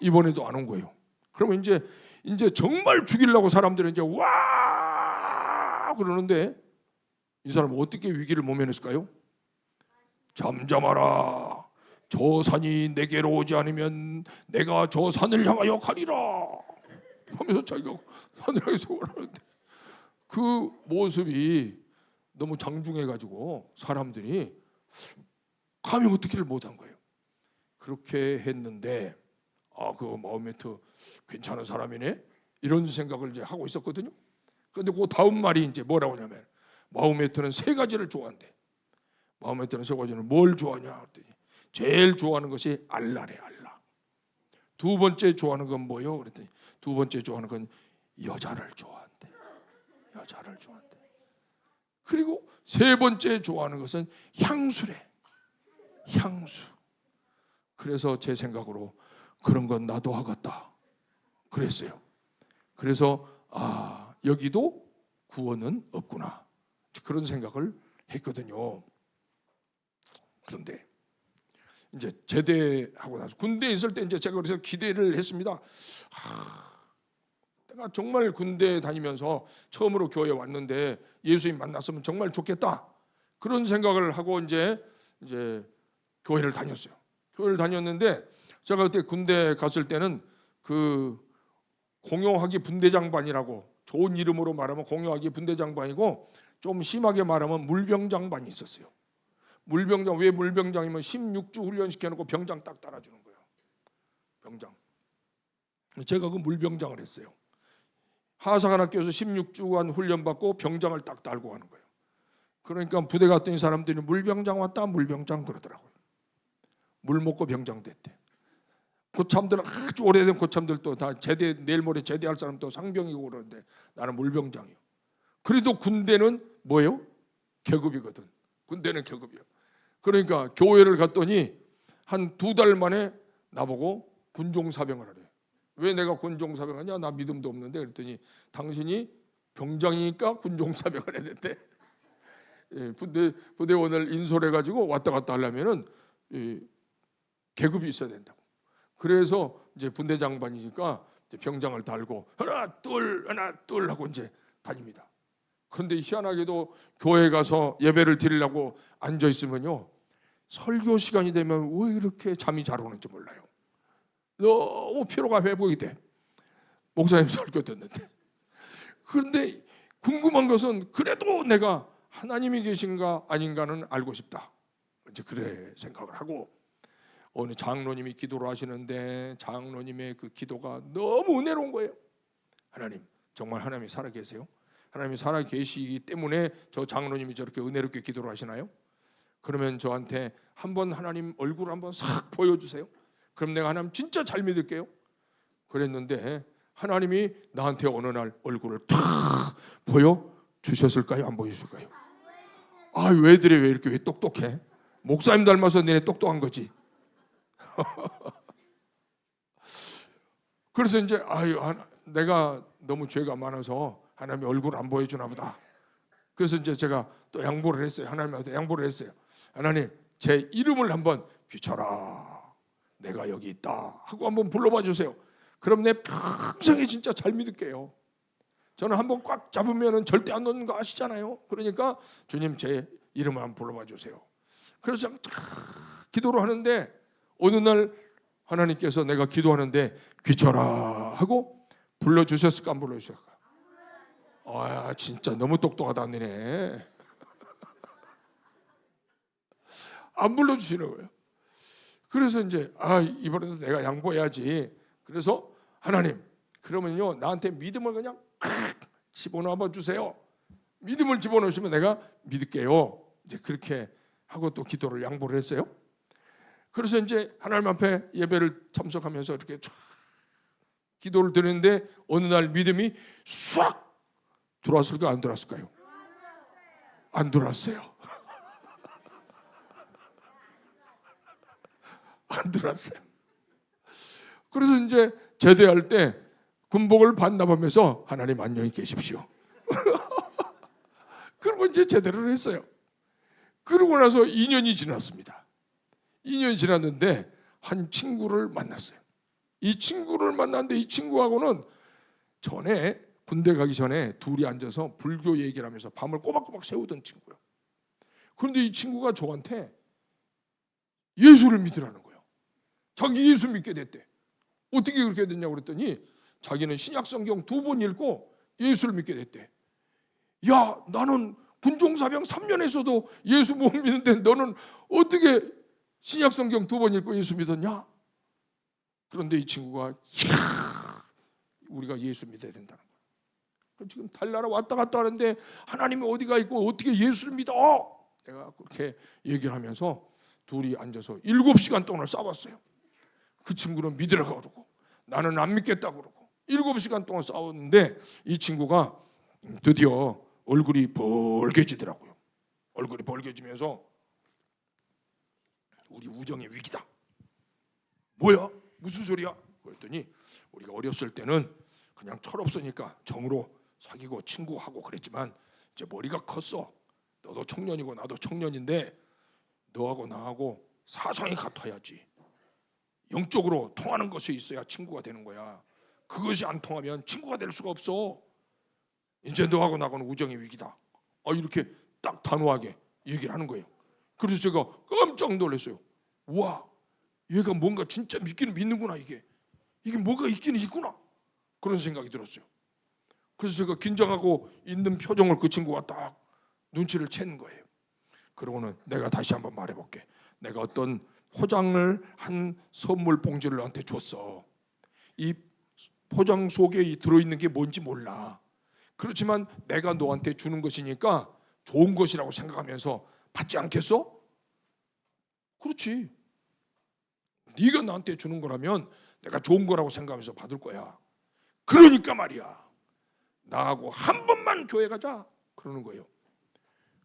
이번에도 안 온 거예요. 그러면 이제 정말 죽이려고 사람들은 이제 와 그러는데 이 사람은 어떻게 위기를 모면했을까요? 잠잠하라 저 산이 내게로 오지 않으면 내가 저 산을 향하여 가리라 하면서 자기가 산을 향해서 오라는데 그 모습이 너무 장중해가지고 사람들이 감히 어떻게를 못한 거예요. 그렇게 했는데 그 마호메트 괜찮은 사람이네 이런 생각을 이제 하고 있었거든요. 그런데 그 다음 말이 이제 뭐라고 하냐면 마호메트는 세 가지를 좋아한대. 마호메트는 세 가지는 뭘 좋아하냐 그랬더니 제일 좋아하는 것이 알라래 알라. 두 번째 좋아하는 건 뭐요? 그랬더니 두 번째 좋아하는 건 여자를 좋아한대. 여자를 좋아한대. 그리고 세 번째 좋아하는 것은 향수래. 향수. 그래서 제 생각으로 그런 건 나도 하겠다 그랬어요. 그래서 여기도 구원은 없구나 그런 생각을 했거든요. 그런데 이제 제대하고 나서 군대에 있을 때 이제 제가 그래서 기대를 했습니다. 내가 정말 군대 다니면서 처음으로 교회에 왔는데 예수님 만났으면 정말 좋겠다 그런 생각을 하고 이제 교회를 다녔어요. 교회를 다녔는데 제가 그때 군대 갔을 때는 그 공용학위 분대장반이라고 좋은 이름으로 말하면 공용학위 분대장반이고 좀 심하게 말하면 물병장반이 있었어요. 물병장 왜 물병장이면 16주 훈련시켜놓고 병장 딱 따라주는 거예요. 병장. 제가 그 물병장을 했어요. 하사관학교에서 16주간 훈련받고 병장을 딱 달고 가는 거예요. 그러니까 부대 갔더니 사람들이 물병장 왔다 물병장 그러더라고요. 물 먹고 병장 됐대. 고참들 아주 오래된 고참들도 다 제대 내일 모레 제대할 사람도 상병이고 그러는데 나는 물병장이요. 그래도 군대는 뭐예요? 계급이거든. 군대는 계급이요. 그러니까 교회를 갔더니 한 2달 만에 나보고 군종사병을 하래. 왜 내가 군종사병하냐? 나 믿음도 없는데 그랬더니 당신이 병장이니까 군종사병을 해야 된대. 부대원을 인솔해가지고 왔다 갔다 하려면은 계급이 있어야 된다고. 그래서 이제 분대장반이니까 병장을 달고 하나 둘 하고 이제 다닙니다. 그런데 희한하게도 교회 가서 예배를 드리려고 앉아 있으면요 설교 시간이 되면 왜 이렇게 잠이 잘 오는지 몰라요. 너무 피로가 회복이 돼. 목사님 설교 듣는데. 그런데 궁금한 것은 그래도 내가 하나님이 계신가 아닌가는 알고 싶다. 이제 그래 생각을 하고 어느 장로님이 기도를 하시는데 장로님의 그 기도가 너무 은혜로운 거예요. 하나님, 정말 하나님이 살아 계세요? 하나님이 살아 계시기 때문에 저 장로님이 저렇게 은혜롭게 기도를 하시나요? 그러면 저한테 한번 하나님 얼굴 한번 싹 보여주세요. 그럼 내가 하나님 진짜 잘 믿을게요. 그랬는데 하나님이 나한테 어느 날 얼굴을 탁 보여주셨을까요? 안 보여주실까요? 아, 왜들이 왜 이렇게 왜 똑똑해? 목사님 닮아서 너네 똑똑한 거지. 그래서 이제 내가 너무 죄가 많아서 하나님이 얼굴 안 보여주나 보다. 그래서 이제 제가 또 양보를 했어요. 하나님한테 양보를 했어요. 하나님, 제 이름을 한번 귀쳐라. 내가 여기 있다 하고 한번 불러봐 주세요. 그럼 내 평생에 진짜 잘 믿을게요. 저는 한번 꽉 잡으면 절대 안 놓는 거 아시잖아요. 그러니까 주님 제 이름을 한번 불러봐 주세요. 그래서 기도를 하는데 어느 날 하나님께서 내가 기도하는데 귀쳐라 하고 불러주셨을까 안 불러주셨을까? 아, 진짜 너무 똑똑하다 니네. 안 불러주시는 거예요. 그래서 이제 이번에도 내가 양보해야지. 그래서 하나님, 그러면요 나한테 믿음을 그냥 집어넣어 주세요. 믿음을 집어넣으시면 내가 믿을게요. 이제 그렇게 하고 또 기도를 양보를 했어요. 그래서 이제 하나님 앞에 예배를 참석하면서 이렇게 쫙 기도를 드렸는데 어느 날 믿음이 싹 들어왔을까요? 안 들어왔을까요? 안 들어왔어요. 안 들어왔어요. 그래서 이제 제대할 때 군복을 반납하면서 하나님 안녕히 계십시오. 그리고 이제 제대를 했어요. 그러고 나서 2년이 지났습니다. 2년이 지났는데 한 친구를 만났어요. 이 친구를 만났는데 이 친구하고는 전에 군대 가기 전에 둘이 앉아서 불교 얘기를 하면서 밤을 꼬박꼬박 새우던 친구예요. 그런데 이 친구가 저한테 예수를 믿으라는 거예요. 자기 예수 믿게 됐대. 어떻게 그렇게 됐냐고 그랬더니 자기는 신약성경 2번 읽고 예수를 믿게 됐대. 야, 나는 군종사병 3년에서도 예수 못 믿는데 너는 어떻게 신약성경 2번 읽고 예수 믿었냐? 그런데 이 친구가 우리가 예수 믿어야 된다는 거야. 지금 달나라 왔다 갔다 하는데 하나님이 어디가 있고 어떻게 예수를 믿어? 내가 그렇게 얘기를 하면서 둘이 앉아서 7시간 동안 싸웠어요. 그 친구는 믿으라고 그러고 나는 안 믿겠다고 그러고 7시간 동안 싸웠는데 이 친구가 드디어 얼굴이 벌개지더라고요. 얼굴이 벌개지면서 우리 우정의 위기다. 뭐야? 무슨 소리야? 그랬더니 우리가 어렸을 때는 그냥 철없으니까 정으로 사귀고 친구하고 그랬지만 이제 머리가 컸어. 너도 청년이고 나도 청년인데 너하고 나하고 사상이 같아야지. 영적으로 통하는 것이 있어야 친구가 되는 거야. 그것이 안 통하면 친구가 될 수가 없어. 이제 너하고 나하고는 우정의 위기다. 이렇게 딱 단호하게 얘기를 하는 거예요. 그래서 제가 깜짝 놀랐어요. 와, 얘가 뭔가 진짜 믿기는 믿는구나. 이게 뭐가 있기는 있구나. 그런 생각이 들었어요. 그래서 제가 긴장하고 있는 표정을 그 친구가 딱 눈치를 채는 거예요. 그러고는 내가 다시 한번 말해볼게. 내가 어떤 포장을 한 선물 봉지를 너한테 줬어. 이 포장 속에 들어있는 게 뭔지 몰라. 그렇지만 내가 너한테 주는 것이니까 좋은 것이라고 생각하면서 받지 않겠어? 그렇지. 네가 나한테 주는 거라면 내가 좋은 거라고 생각하면서 받을 거야. 그러니까 말이야. 나하고 한 번만 교회 가자. 그러는 거예요.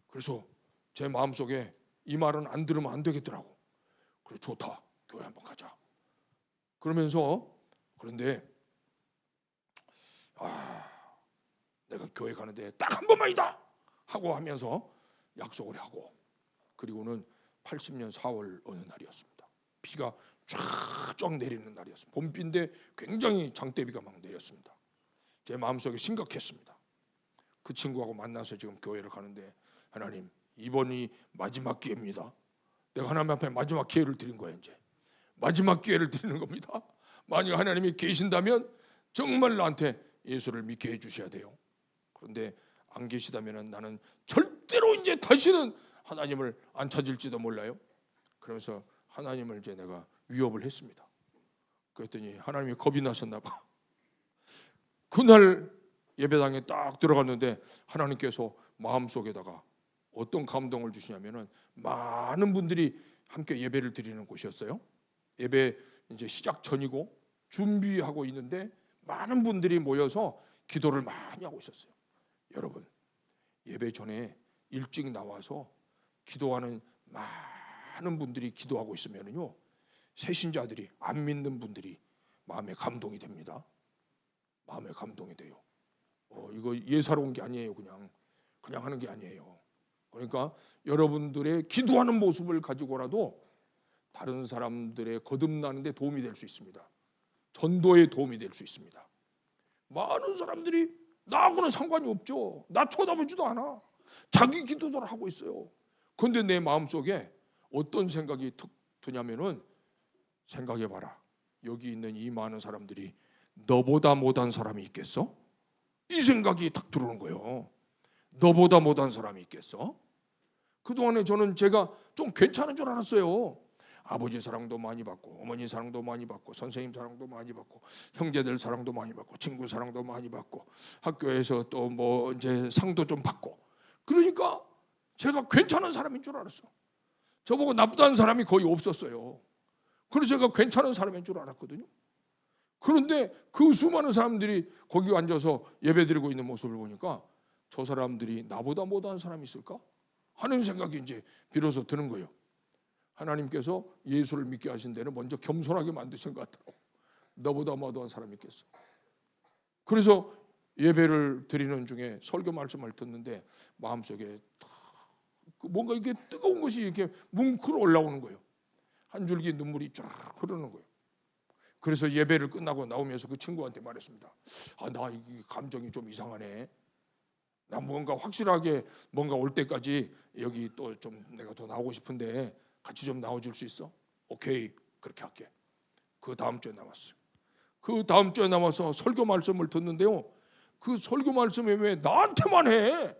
그래서 제 마음속에 이 말은 안 들으면 안 되겠더라고. 그래, 좋다. 교회 한번 가자. 그러면서 그런데 내가 교회 가는데 딱 한 번만이다 하고 하면서 약속을 하고 그리고는 80년 4월 어느 날이었습니다. 비가 쫙쫙 내리는 날이었습니다. 봄비인데 굉장히 장대비가 막 내렸습니다. 제 마음속에 심각했습니다. 그 친구하고 만나서 지금 교회를 가는데 하나님, 이번이 마지막 기회입니다. 내가 하나님 앞에 마지막 기회를 드린 거예요. 이제 마지막 기회를 드리는 겁니다. 만약 하나님이 계신다면 정말 나한테 예수를 믿게 해주셔야 돼요. 그런데 안 계시다면 나는 절대로 이제 다시는 하나님을 안 찾을지도 몰라요. 그러면서 하나님을 이제 내가 위협을 했습니다. 그랬더니 하나님이 겁이 나셨나 봐. 그날 예배당에 딱 들어갔는데 하나님께서 마음속에다가 어떤 감동을 주시냐면은 많은 분들이 함께 예배를 드리는 곳이었어요. 예배 이제 시작 전이고 준비하고 있는데 많은 분들이 모여서 기도를 많이 하고 있었어요. 여러분, 예배 전에 일찍 나와서 기도하는 많은 분들이 기도하고 있으면요, 새신자들이, 안 믿는 분들이 마음에 감동이 됩니다. 마음에 감동이 돼요. 이거 예사로운 게 아니에요. 그냥 하는 게 아니에요. 그러니까 여러분들의 기도하는 모습을 가지고라도 다른 사람들의 거듭나는 데 도움이 될 수 있습니다. 전도에 도움이 될 수 있습니다. 많은 사람들이 나하고는 상관이 없죠. 나 쳐다보지도 않아. 자기 기도를 하고 있어요. 그런데 내 마음속에 어떤 생각이 툭 드냐면은, 생각해봐라. 여기 있는 이 많은 사람들이 너보다 못한 사람이 있겠어? 이 생각이 탁 들어오는 거예요. 너보다 못한 사람이 있겠어? 그동안에 저는 제가 좀 괜찮은 줄 알았어요. 아버지 사랑도 많이 받고, 어머니 사랑도 많이 받고, 선생님 사랑도 많이 받고, 형제들 사랑도 많이 받고, 친구 사랑도 많이 받고, 학교에서 또 뭐 이제 상도 좀 받고, 그러니까 제가 괜찮은 사람인 줄 알았어. 저보고 나쁘다는 사람이 거의 없었어요. 그래서 제가 괜찮은 사람인 줄 알았거든요. 그런데 그 수많은 사람들이 거기 앉아서 예배드리고 있는 모습을 보니까 저 사람들이 나보다 못한 사람이 있을까 하는 생각이 이제 비로소 드는 거예요. 하나님께서 예수를 믿게 하신 데는 먼저 겸손하게 만드신 것 같더라고. 너보다 못한 사람이 있겠어. 그래서 예배를 드리는 중에 설교 말씀을 듣는데 마음속에 뭔가 이게 뜨거운 것이 이렇게 뭉클 올라오는 거예요. 한 줄기 눈물이 쫙 흐르는 거예요. 그래서 예배를 끝나고 나오면서 그 친구한테 말했습니다. 나 이 감정이 좀 이상하네. 나 뭔가 확실하게 뭔가 올 때까지 여기 또 좀 내가 더 나오고 싶은데 같이 좀 나와줄 수 있어? 오케이, 그렇게 할게. 그 다음 주에 나왔어요. 그 다음 주에 나와서 설교 말씀을 듣는데요, 그 설교 말씀이 왜 나한테만 해?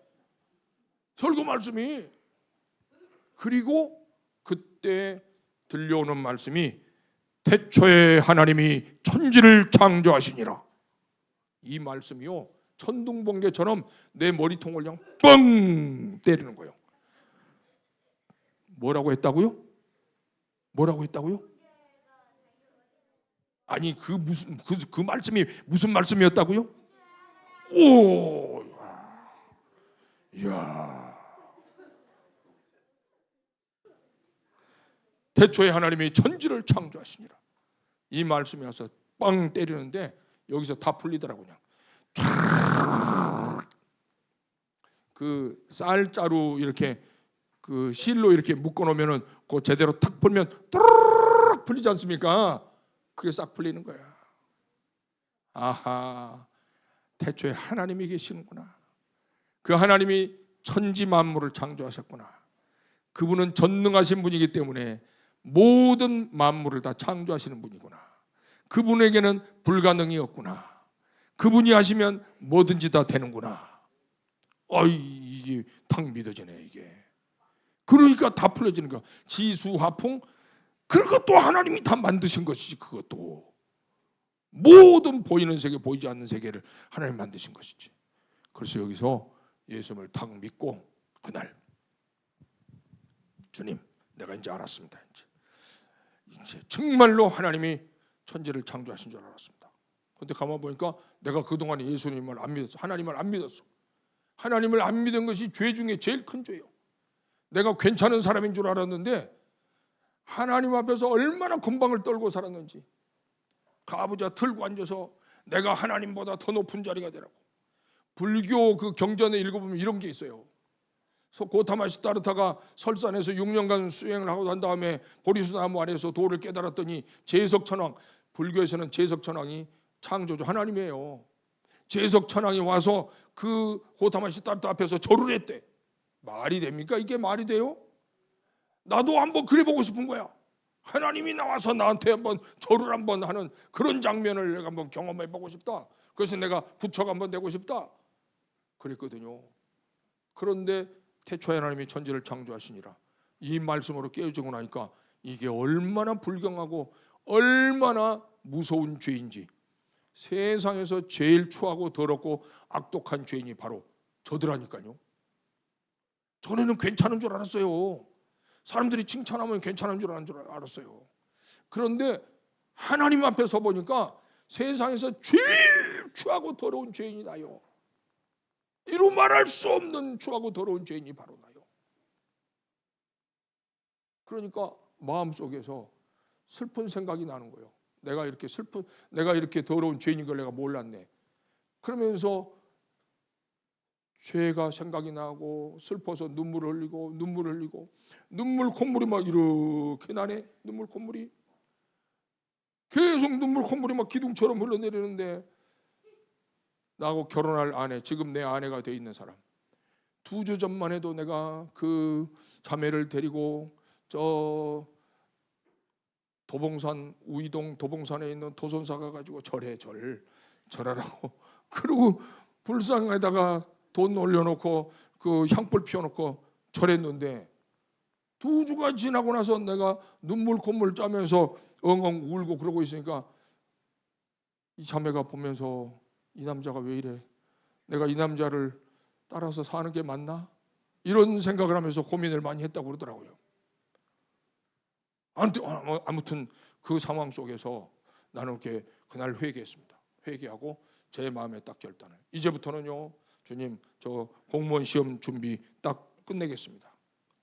설교 말씀이. 그리고 그때 들려오는 말씀이 태초에 하나님이 천지를 창조하시니라. 이 말씀이요, 천둥번개처럼 내 머리통을 그냥 뻥 때리는 거예요. 뭐라고 했다고요? 뭐라고 했다고요? 아니 그 말씀이 무슨 말씀이었다고요? 오, 이야. 태초에 하나님이 천지를 창조하시니라. 이 말씀이 와서 빵 때리는데 여기서 다 풀리더라고. 그냥 쫙 그 쌀자루 이렇게 그 실로 이렇게 묶어 놓으면은 그 제대로 탁 풀면 뚜루룩 풀리지 않습니까? 그게 싹 풀리는 거야. 아하, 태초에 하나님이 계시는구나. 그 하나님이 천지 만물을 창조하셨구나. 그분은 전능하신 분이기 때문에 모든 만물을 다 창조하시는 분이구나. 그분에게는 불가능이 없구나. 그분이 하시면 뭐든지 다 되는구나. 이게 탁 믿어지네 이게. 그러니까 다 풀려지는 거야. 지수화풍, 그것도 하나님이 다 만드신 것이지. 그것도 모든 보이는 세계, 보이지 않는 세계를 하나님 만드신 것이지. 그래서 여기서 예수님을 탁 믿고 그날, 주님, 내가 이제 알았습니다. 이제 정말로 하나님이 천지를 창조하신 줄 알았습니다. 그런데 가만 보니까 내가 그동안에 예수님을 안 믿었어. 하나님을 안 믿었어. 하나님을 안 믿은 것이 죄 중에 제일 큰 죄예요. 내가 괜찮은 사람인 줄 알았는데 하나님 앞에서 얼마나 건방을 떨고 살았는지. 가부좌 들고 앉아서 내가 하나님보다 더 높은 자리가 되라고. 불교 그 경전에 읽어보면 이런 게 있어요. 고타마 시다르타가 설산에서 6년간 수행을 하고 난 다음에 보리수나무 아래에서 도를 깨달았더니 제석천왕, 불교에서는 제석천왕이 창조주 하나님이에요. 제석천왕이 와서 그 고타마 시다르타 앞에서 절을 했대. 말이 됩니까? 이게 말이 돼요? 나도 한번 그래보고 싶은 거야. 하나님이 나와서 나한테 한번 절을 한번 하는 그런 장면을 내가 한번 경험해보고 싶다. 그래서 내가 부처가 한번 되고 싶다. 그랬거든요. 그런데 태초에 하나님이 천지를 창조하시니라. 이 말씀으로 깨어지고 나니까 이게 얼마나 불경하고 얼마나 무서운 죄인지, 세상에서 제일 추하고 더럽고 악독한 죄인이 바로 저더라니까요. 전에는 괜찮은 줄 알았어요. 사람들이 칭찬하면 괜찮은 줄 알았어요. 그런데 하나님 앞에 서 보니까 세상에서 제일 추하고 더러운 죄인이 나요. 이루 말할 수 없는 추하고 더러운 죄인이 바로 나요. 그러니까 마음속에서 슬픈 생각이 나는 거예요. 내가 이렇게 더러운 죄인인 걸 내가 몰랐네. 그러면서 죄가 생각이 나고 슬퍼서 눈물을 흘리고 눈물 콧물이 막 이렇게 나네. 눈물 콧물이 계속 눈물 콧물이 막 기둥처럼 흘러내리는데, 나하고 결혼할 아내, 지금 내 아내가 돼 있는 사람, 2주 전만 해도 내가 그 자매를 데리고 저 도봉산, 우이동 도봉산에 있는 도선사 가가지고 절하라고 그리고 불상에다가 돈 올려놓고 그 향불 피워놓고 절했는데, 2주가 지나고 나서 내가 눈물 콧물 짜면서 엉엉 울고 그러고 있으니까 이 자매가 보면서 이 남자가 왜 이래? 내가 이 남자를 따라서 사는 게 맞나? 이런 생각을 하면서 고민을 많이 했다고 그러더라고요. 아무튼 그 상황 속에서 나는 이렇게 그날 회개했습니다. 회개하고 제 마음에 딱 결단을, 이제부터는요, 주님, 저 공무원 시험 준비 딱 끝내겠습니다.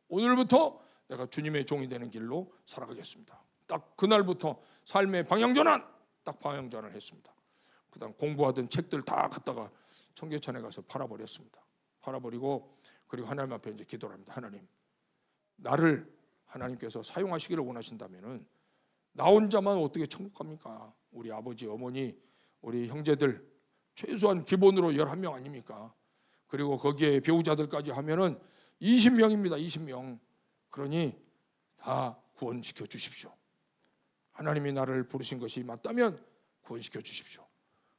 오늘부터 내가 주님의 종이 되는 길로 살아가겠습니다. 딱 그날부터 삶의 방향전환, 딱 방향전환을 했습니다. 그다음 공부하던 책들 다 갖다가 청계천에 가서 팔아버렸습니다. 팔아버리고, 그리고 하나님 앞에 이제 기도를 합니다. 하나님, 나를 하나님께서 사용하시기를 원하신다면은 나 혼자만 어떻게 천국 갑니까? 우리 아버지, 어머니, 우리 형제들 최소한 기본으로 11명 아닙니까? 그리고 거기에 배우자들까지 하면은 20명입니다. 20명. 그러니 다 구원시켜 주십시오. 하나님이 나를 부르신 것이 맞다면 구원시켜 주십시오.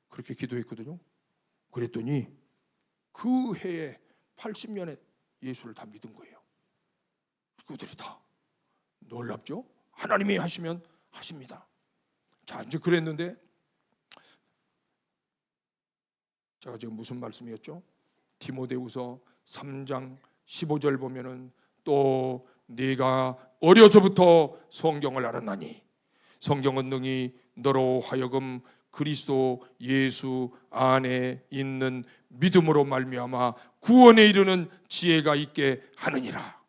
그렇게 기도했거든요. 그랬더니 그 해에 80년에 예수를 다 믿은 거예요. 그들이 다. 놀랍죠? 하나님이 하시면 하십니다. 자, 이제 그랬는데 제가 지금 무슨 말씀이었죠? 디모데후서 3장 15절 보면은 또 네가 어려서부터 성경을 알았나니 성경은 능히 너로 하여금 그리스도 예수 안에 있는 믿음으로 말미암아 구원에 이르는 지혜가 있게 하느니라.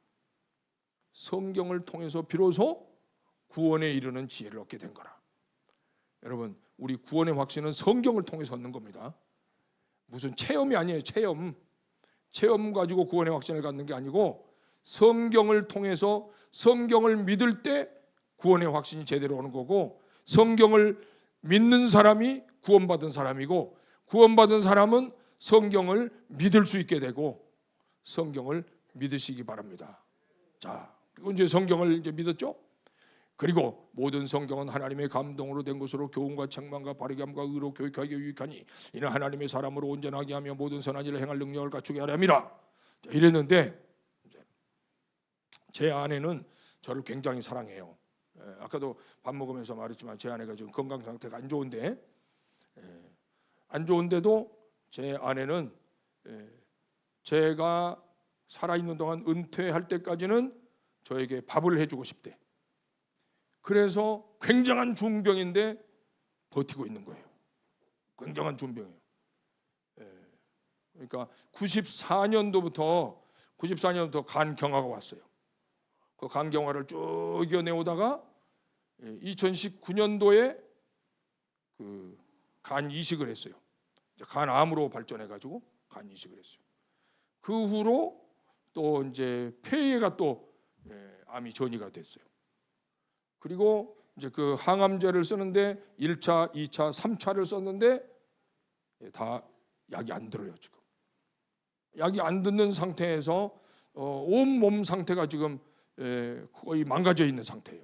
성경을 통해서 비로소 구원에 이르는 지혜를 얻게 된 거라. 여러분, 우리 구원의 확신은 성경을 통해서 얻는 겁니다. 무슨 체험이 아니에요. 체험 가지고 구원의 확신을 갖는 게 아니고, 성경을 통해서 성경을 믿을 때 구원의 확신이 제대로 오는 거고, 성경을 믿는 사람이 구원받은 사람이고, 구원받은 사람은 성경을 믿을 수 있게 되고, 성경을 믿으시기 바랍니다. 자, 그리고 이제 성경을 이제 믿었죠? 그리고 모든 성경은 하나님의 감동으로 된 것으로 교훈과 책망과 바르게 함과 의로 교육하기에 유익하니 이는 하나님의 사람으로 온전하게 하며 모든 선한 일을 행할 능력을 갖추게 하려 함이라. 이랬는데 제 아내는 저를 굉장히 사랑해요. 아까도 밥 먹으면서 말했지만 제 아내가 지금 건강 상태가 안 좋은데도 제 아내는 제가 살아있는 동안 은퇴할 때까지는 저에게 밥을 해주고 싶대. 그래서 굉장한 중병인데 버티고 있는 거예요. 굉장한 중병이에요. 그러니까 94년도부터 간 경화가 왔어요. 그 간 경화를 쭉 이겨내오다가 2019년도에 그 간 이식을 했어요. 간암으로 발전해가지고 간 이식을 했어요. 그 후로 또 이제 폐에가 또 암이 전이가 됐어요. 그리고 이제 그 항암제를 쓰는데 1차, 2차, 3차를 썼는데 다 약이 안 들어요. 지금 약이 안 듣는 상태에서 온몸 상태가 지금 거의 망가져 있는 상태예요.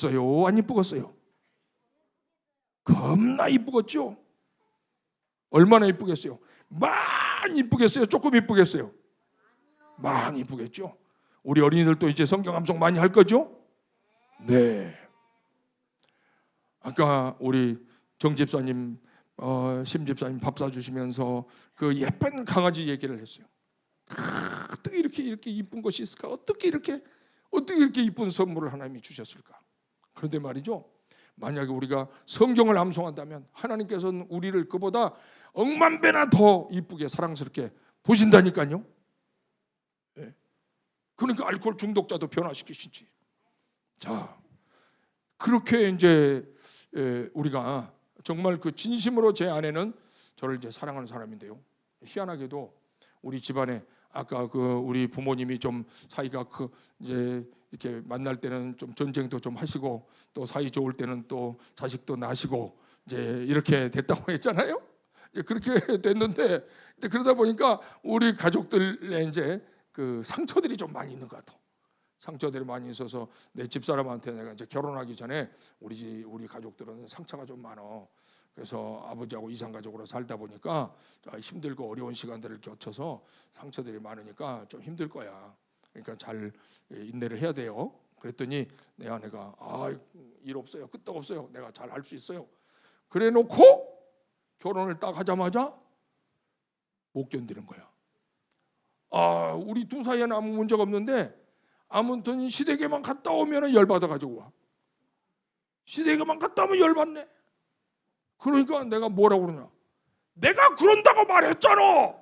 이쁘겠어요? 안 이쁘겠어요? 겁나 이쁘겠죠? 얼마나 이쁘겠어요? 많이 이쁘겠어요? 조금 이쁘겠어요? 많이 이쁘겠죠? 우리 어린이들도 이제 성경 암송 많이 할 거죠? 네. 아까 우리 정 집사님, 심 집사님 밥 사주시면서 그 예쁜 강아지 얘기를 했어요. 어떻게 이렇게 이쁜 것이 있을까? 어떻게 이렇게 이쁜 선물을 하나님이 주셨을까? 그런데 말이죠, 만약에 우리가 성경을 암송한다면 하나님께서는 우리를 그보다 억만 배나 더 이쁘게 사랑스럽게 보신다니까요. 네. 그러니까 알코올 중독자도 변화시키시지. 자, 그렇게 이제 우리가 정말 그 진심으로 제 아내는 저를 이제 사랑하는 사람인데요. 희한하게도 우리 집안에 아까 그 우리 부모님이 좀 사이가 이제 이렇게 만날 때는 좀 전쟁도 좀 하시고 또 사이 좋을 때는 또 자식도 나시고 이제 이렇게 됐다고 했잖아요. 이제 그렇게 됐는데 그러다 보니까 우리 가족들의 이제 그 상처들이 좀 많이 있는 것 같아. 상처들이 많이 있어서 내 집사람한테 내가 이제 결혼하기 전에 우리 가족들은 상처가 좀 많어. 그래서 아버지하고 이상가족으로 살다 보니까 힘들고 어려운 시간들을 겪어서 상처들이 많으니까 좀 힘들 거야. 그러니까 잘 인내를 해야 돼요. 그랬더니 내 아내가 일 없어요. 끄떡 없어요. 내가 잘 할 수 있어요. 그래 놓고 결혼을 딱 하자마자 못 견디는 거야. 우리 두 사이에는 아무 문제가 없는데 아무튼 시댁에만 갔다 오면 열받아가지고 와. 시댁에만 갔다 오면 열받네. 그러니까 내가 뭐라고 그러냐. 내가 그런다고 말했잖아.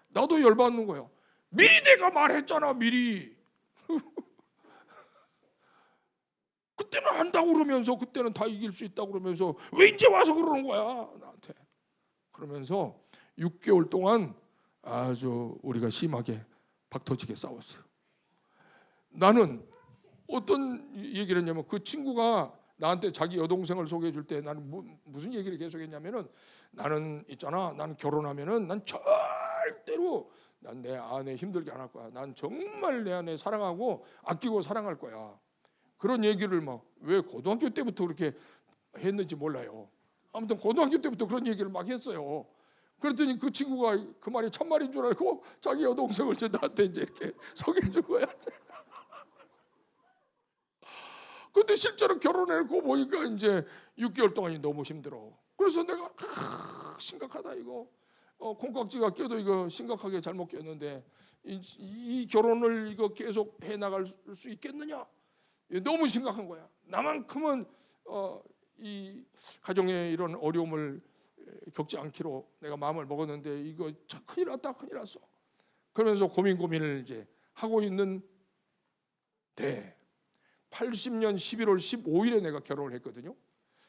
나도 열받는 거야. 미리 내가 말했잖아. 미리. 그때는 한다고 그러면서 그때는 다 이길 수 있다고 그러면서 왜 이제 와서 그러는 거야 나한테. 그러면서 6개월 동안 아주 우리가 심하게 박터지게 싸웠어요. 나는 어떤 얘기를 했냐면 그 친구가 나한테 자기 여동생을 소개해 줄 때 나는 무슨 얘기를 계속했냐면은 나는 있잖아, 나는 결혼하면은 난 절대로 난 내 아내 힘들게 안 할 거야. 난 정말 내 아내 사랑하고 아끼고 사랑할 거야. 그런 얘기를 막 왜 고등학교 때부터 그렇게 했는지 몰라요. 아무튼 고등학교 때부터 그런 얘기를 막 했어요. 그랬더니 그 친구가 그 말이 참말인 줄 알고 자기 여동생을 이제 나한테 이제 이렇게 소개해 준 거야. 근데 실제로 결혼해놓고 보니까 이제 6개월 동안이 너무 힘들어. 그래서 내가 심각하다 이거. 콩깍지가 껴도 이거 심각하게 잘못 꼈는데 이 결혼을 이거 계속 해 나갈 수 있겠느냐? 너무 심각한 거야. 나만큼은 이 가정에 이런 어려움을 겪지 않기로 내가 마음을 먹었는데 이거 참 큰일 났다, 큰일 났어. 그러면서 고민을 이제 하고 있는데 80년 11월 15일에 내가 결혼을 했거든요.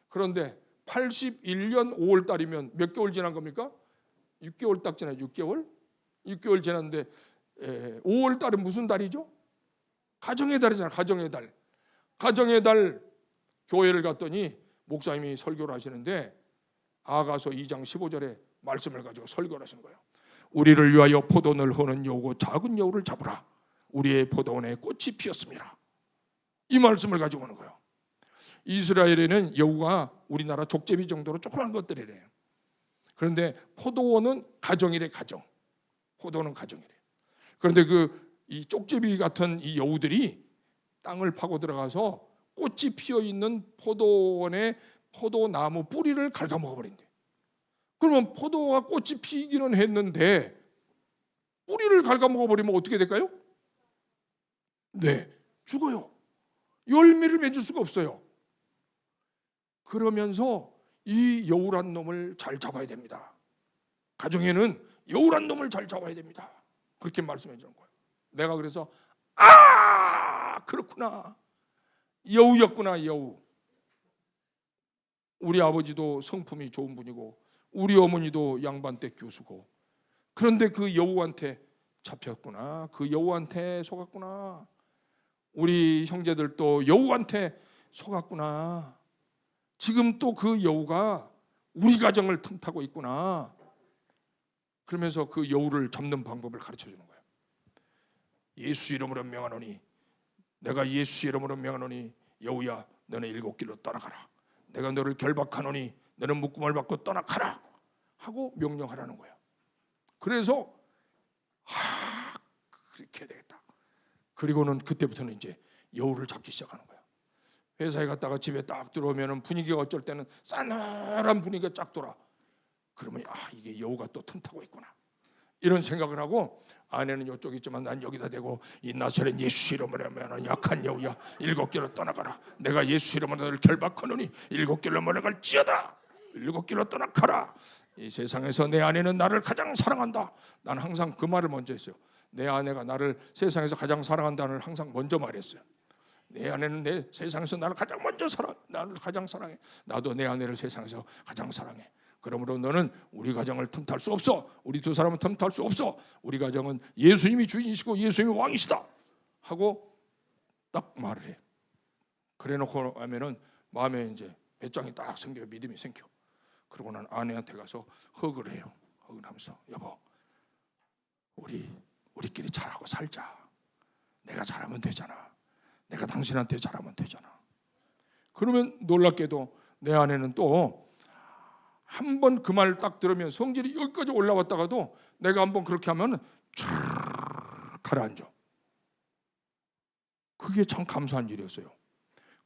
그런데 81년 5월 달이면 몇 개월 지난 겁니까? 6개월 딱 지나요. 6개월 지났는데 5월 달은 무슨 달이죠? 가정의 달이잖아. 가정의 달. 가정의 달 교회를 갔더니 목사님이 설교를 하시는데 아가서 2장 15절에 말씀을 가지고 설교를 하시는 거예요. 우리를 위하여 포도원을 허는 여우고 작은 여우를 잡으라. 우리의 포도원에 꽃이 피었습니다. 이 말씀을 가지고 오는 거예요. 이스라엘에는 여우가 우리나라 족제비 정도로 조그만 것들이래요. 그런데 포도원은 가정이래. 가정. 포도원은 가정이래. 그런데 이 쪽제비 같은 이 여우들이 땅을 파고 들어가서 꽃이 피어 있는 포도원의 포도나무 뿌리를 갉아먹어 버린대. 그러면 포도가 꽃이 피기는 했는데 뿌리를 갉아먹어 버리면 어떻게 될까요? 네, 죽어요. 열매를 맺을 수가 없어요. 그러면서 이 여우란 놈을 잘 잡아야 됩니다. 가정에는 여우란 놈을 잘 잡아야 됩니다. 그렇게 말씀해 주는 거예요. 내가 그래서 그렇구나. 여우였구나. 여우. 우리 아버지도 성품이 좋은 분이고 우리 어머니도 양반댁 교수고 그런데 그 여우한테 잡혔구나. 그 여우한테 속았구나. 우리 형제들도 여우한테 속았구나. 지금 또 그 여우가 우리 가정을 틈타고 있구나. 그러면서 그 여우를 잡는 방법을 가르쳐 주는 거예요. 예수 이름으로 명하노니, 내가 예수 이름으로 명하노니 여우야 너는 7길로 떠나가라. 내가 너를 결박하노니 너는 묶음을 받고 떠나가라 하고 명령하라는 거예요. 그래서 그렇게 해야 되겠다. 그리고는 그때부터는 이제 여우를 잡기 시작하는 거예요. 회사에 갔다가 집에 딱 들어오면 분위기가 어쩔 때는 싸늘한 분위기가 쫙 돌아. 그러면 이게 여우가 또 틈타고 있구나. 이런 생각을 하고 아내는 이쪽 있지만 난 여기다 대고 이 나사렛 예수 이름으로 하면 약한 여우야 7길로 떠나가라. 내가 예수 이름으로 너를 결박하노니 7길로 몰아갈지어다. 7길로 떠나가라. 이 세상에서 내 아내는 나를 가장 사랑한다. 난 항상 그 말을 먼저 했어요. 내 아내가 나를 세상에서 가장 사랑한다는 항상 먼저 말했어요. 내 아내는 내 세상에서 나를 가장 먼저 나를 가장 사랑해. 나도 내 아내를 세상에서 가장 사랑해. 그러므로 너는 우리 가정을 틈탈 수 없어. 우리 두 사람은 틈탈 수 없어. 우리 가정은 예수님이 주인이시고 예수님이 왕이시다 하고 딱 말을 해. 그래놓고 하면은 마음에 이제 배짱이 딱 생겨, 믿음이 생겨. 그러고 난 아내한테 가서 허그를 해요. 허그를 하면서 여보, 우리끼리 잘하고 살자. 내가 잘하면 되잖아. 내가 당신한테 잘하면 되잖아. 그러면 놀랍게도 내 아내는 또 한 번 그 말 딱 들으면 성질이 여기까지 올라왔다가도 내가 한번 그렇게 하면 촤 가라앉아. 그게 참 감사한 일이었어요.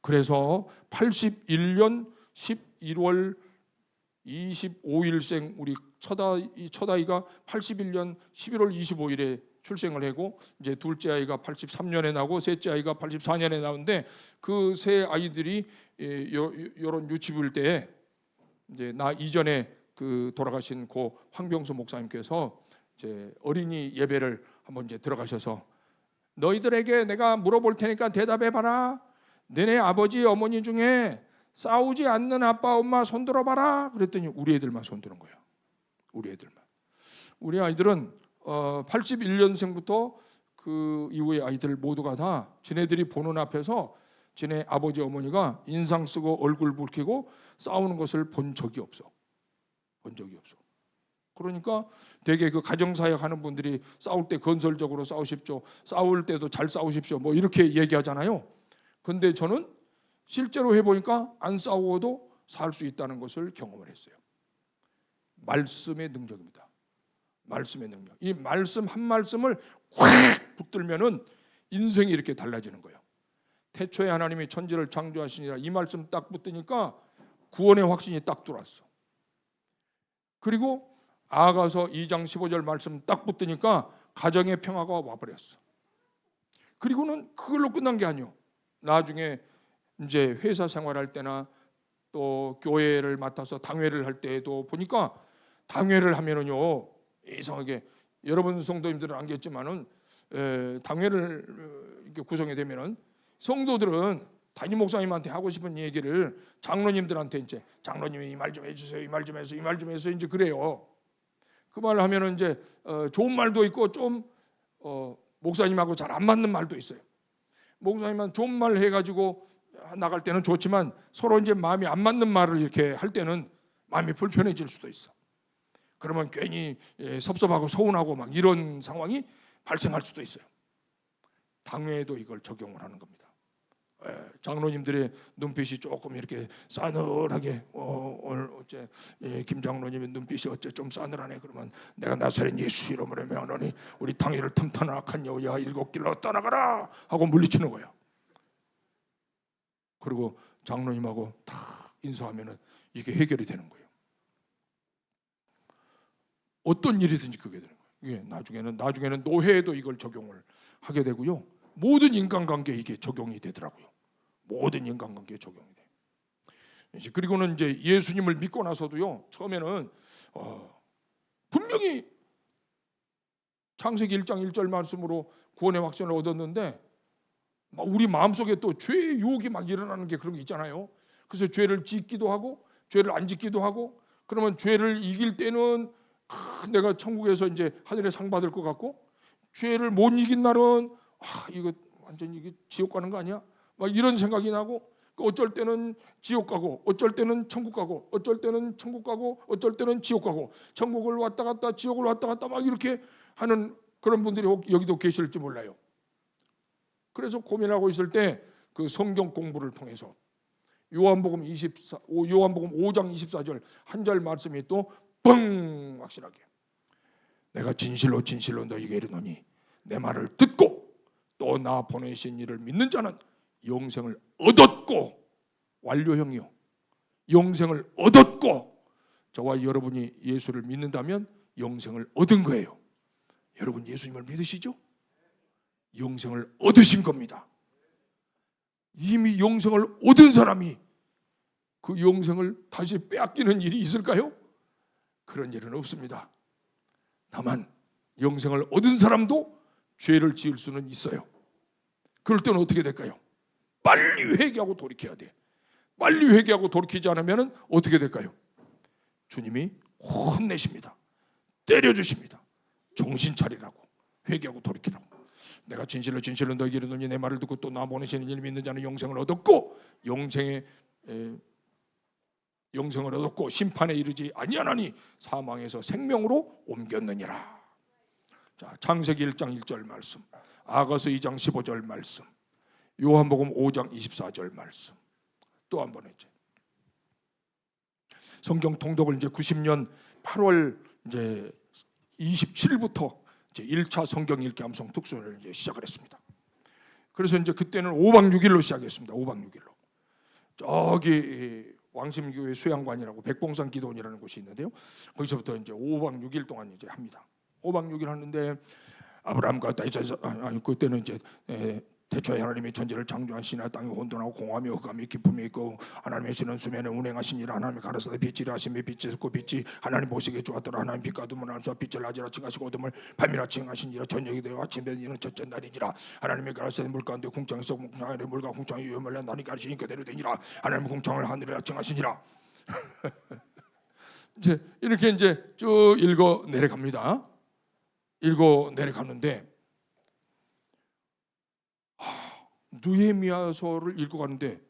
그래서 81년 11월 25일생 우리 첫 아이가 81년 11월 25일에 출생을 하고 이제 둘째 아이가 83년에 나고 셋째 아이가 84년에 나오는데 그 세 아이들이 이런 유치부일 때에 이제 나 이전에 그 돌아가신 고 황병수 목사님께서 이제 어린이 예배를 한번 이제 들어가셔서 너희들에게 내가 물어볼 테니까 대답해 봐라. 너네 아버지 어머니 중에 싸우지 않는 아빠 엄마 손들어 봐라. 그랬더니 우리 애들만 손드는 거예요. 우리 애들만. 우리 아이들은 81년생부터 그 이후의 아이들 모두가 다 지네들이 보는 앞에서 지네 아버지 어머니가 인상 쓰고 얼굴 붉히고 싸우는 것을 본 적이 없어. 본 적이 없어. 그러니까 되게 그 가정사역 하는 분들이 싸울 때 건설적으로 싸우십시오. 싸울 때도 잘 싸우십시오. 뭐 이렇게 얘기하잖아요. 근데 저는 실제로 해보니까 안 싸우고도 살 수 있다는 것을 경험을 했어요. 말씀의 능력입니다. 말씀의 능력. 이 말씀 한 말씀을 확 붙들면은 인생이 이렇게 달라지는 거예요. 태초에 하나님이 천지를 창조하시니라 이 말씀 딱 붙으니까 구원의 확신이 딱 들어왔어. 그리고 아가서 2장 15절 말씀 딱 붙으니까 가정의 평화가 와버렸어. 그리고는 그걸로 끝난 게 아니요. 나중에 이제 회사 생활할 때나 또 교회를 맡아서 당회를 할 때에도 보니까 당회를 하면은요 이상하게 여러분 성도님들은 알겠지만은 당회를 이렇게 구성이 되면은 성도들은 담임 목사님한테 하고 싶은 얘기를 장로님들한테 이제 장로님이 이 말 좀 해주세요, 이 말 좀 해서 이 말 좀 해서 이제 그래요. 그 말을 하면은 이제 좋은 말도 있고 좀 목사님하고 잘 안 맞는 말도 있어요. 목사님은 좋은 말 해가지고 나갈 때는 좋지만 서로 이제 마음이 안 맞는 말을 이렇게 할 때는 마음이 불편해질 수도 있어. 그러면 괜히 섭섭하고 서운하고 막 이런 상황이 발생할 수도 있어요. 당회에도 이걸 적용을 하는 겁니다. 장로님들의 눈빛이 조금 이렇게 싸늘하게 오늘 어째 김 장로님의 눈빛이 어째 좀 싸늘하네. 그러면 내가 나사렛 예수 이름으로 명하노니 우리 당회를 틈타는 악한 여호야 일곱 길로 떠나가라 하고 물리치는 거야. 그리고 장로님하고 다 인사하면은 이게 해결이 되는 거예요. 어떤 일이든지 그게 되는 거예요. 이게 나중에는 노회에도 이걸 적용을 하게 되고요. 모든 인간관계에 이게 적용이 되더라고요. 모든 인간관계에 적용이 돼요. 그리고는 이제 예수님을 믿고 나서도요. 처음에는 분명히 창세기 1장 1절 말씀으로 구원의 확신을 얻었는데 우리 마음속에 또 죄의 유혹이 막 일어나는 게 그런 게 있잖아요. 그래서 죄를 짓기도 하고 죄를 안 짓기도 하고 그러면 죄를 이길 때는 내가 천국에서 이제 하늘에 상 받을 것 같고 죄를 못 이긴 날은 이거 완전 이게 지옥 가는 거 아니야? 막 이런 생각이 나고 어쩔 때는 지옥 가고 어쩔 때는 천국 가고 어쩔 때는 천국 가고 어쩔 때는 지옥 가고 천국을 왔다 갔다 지옥을 왔다 갔다 막 이렇게 하는 그런 분들이 여기도 계실지 몰라요. 그래서 고민하고 있을 때 그 성경 공부를 통해서 요한복음 5장 24절 한 절 말씀이 또 뻥 확실하게 내가 진실로 진실로 너희에게 이르노니 내 말을 듣고 또 나 보내신 이를 믿는 자는 영생을 얻었고 완료형이요. 영생을 얻었고 저와 여러분이 예수를 믿는다면 영생을 얻은 거예요. 여러분 예수님을 믿으시죠? 영생을 얻으신 겁니다. 이미 영생을 얻은 사람이 그 영생을 다시 빼앗기는 일이 있을까요? 그런 일은 없습니다. 다만 영생을 얻은 사람도 죄를 지을 수는 있어요. 그럴 때는 어떻게 될까요? 빨리 회개하고 돌이켜야 돼. 빨리 회개하고 돌이키지 않으면 어떻게 될까요? 주님이 혼내십니다. 때려주십니다. 정신 차리라고 회개하고 돌이키라고. 내가 진실로 진실로 너희에게 이르노니 내 말을 듣고 또 나 보내시는 이를 믿는 자는 영생을 얻었고 영생을 얻었고 심판에 이르지 아니하나니 사망에서 생명으로 옮겼느니라. 자, 창세기 1장 1절 말씀, 아가서 2장 15절 말씀, 요한복음 5장 24절 말씀. 또 한 번 했죠. 성경 통독을 이제 90년 8월 이제 27일부터 이제 1차 성경 읽기 암송 특수를 이제 시작을 했습니다. 그래서 이제 그때는 5박 6일로 시작했습니다. 5박 6일로. 저기 왕심교회 수양관이라고 백봉산 기도원이라는 곳이 있는데요. 거기서부터 이제 5박 6일 동안 이제 합니다. 5박 6일 하는데 아브라함과 그때는 이제 태초에 하나님이 천지를 창조하시나 땅이 혼돈하고 공함이 흑암이 기쁨이 있고 하나님의 신은 수면에 운행하시니라. 하나님이 가라사대 빛이라 하시며 빛이 있고 빛이 하나님 보시기에 좋았더라. 하나님 빛과 어둠을 알수와 빛을 낮이라 칭하시고 어둠을 밤이라 칭하시니라. 저녁이 되어 아침 되는 이는 첫째 날이니라. 하나님이 가라사대 물 가운데 궁창에서 궁창 아래 물과 궁창이 위험을 나니 가르시니 그대로 되니라. 하나님의 궁창을 하늘이라 칭하시니라. 이제 이렇게 이제 쭉 읽어 내려갑니다. 읽어 내려가는데 느헤미야서를 읽어가는데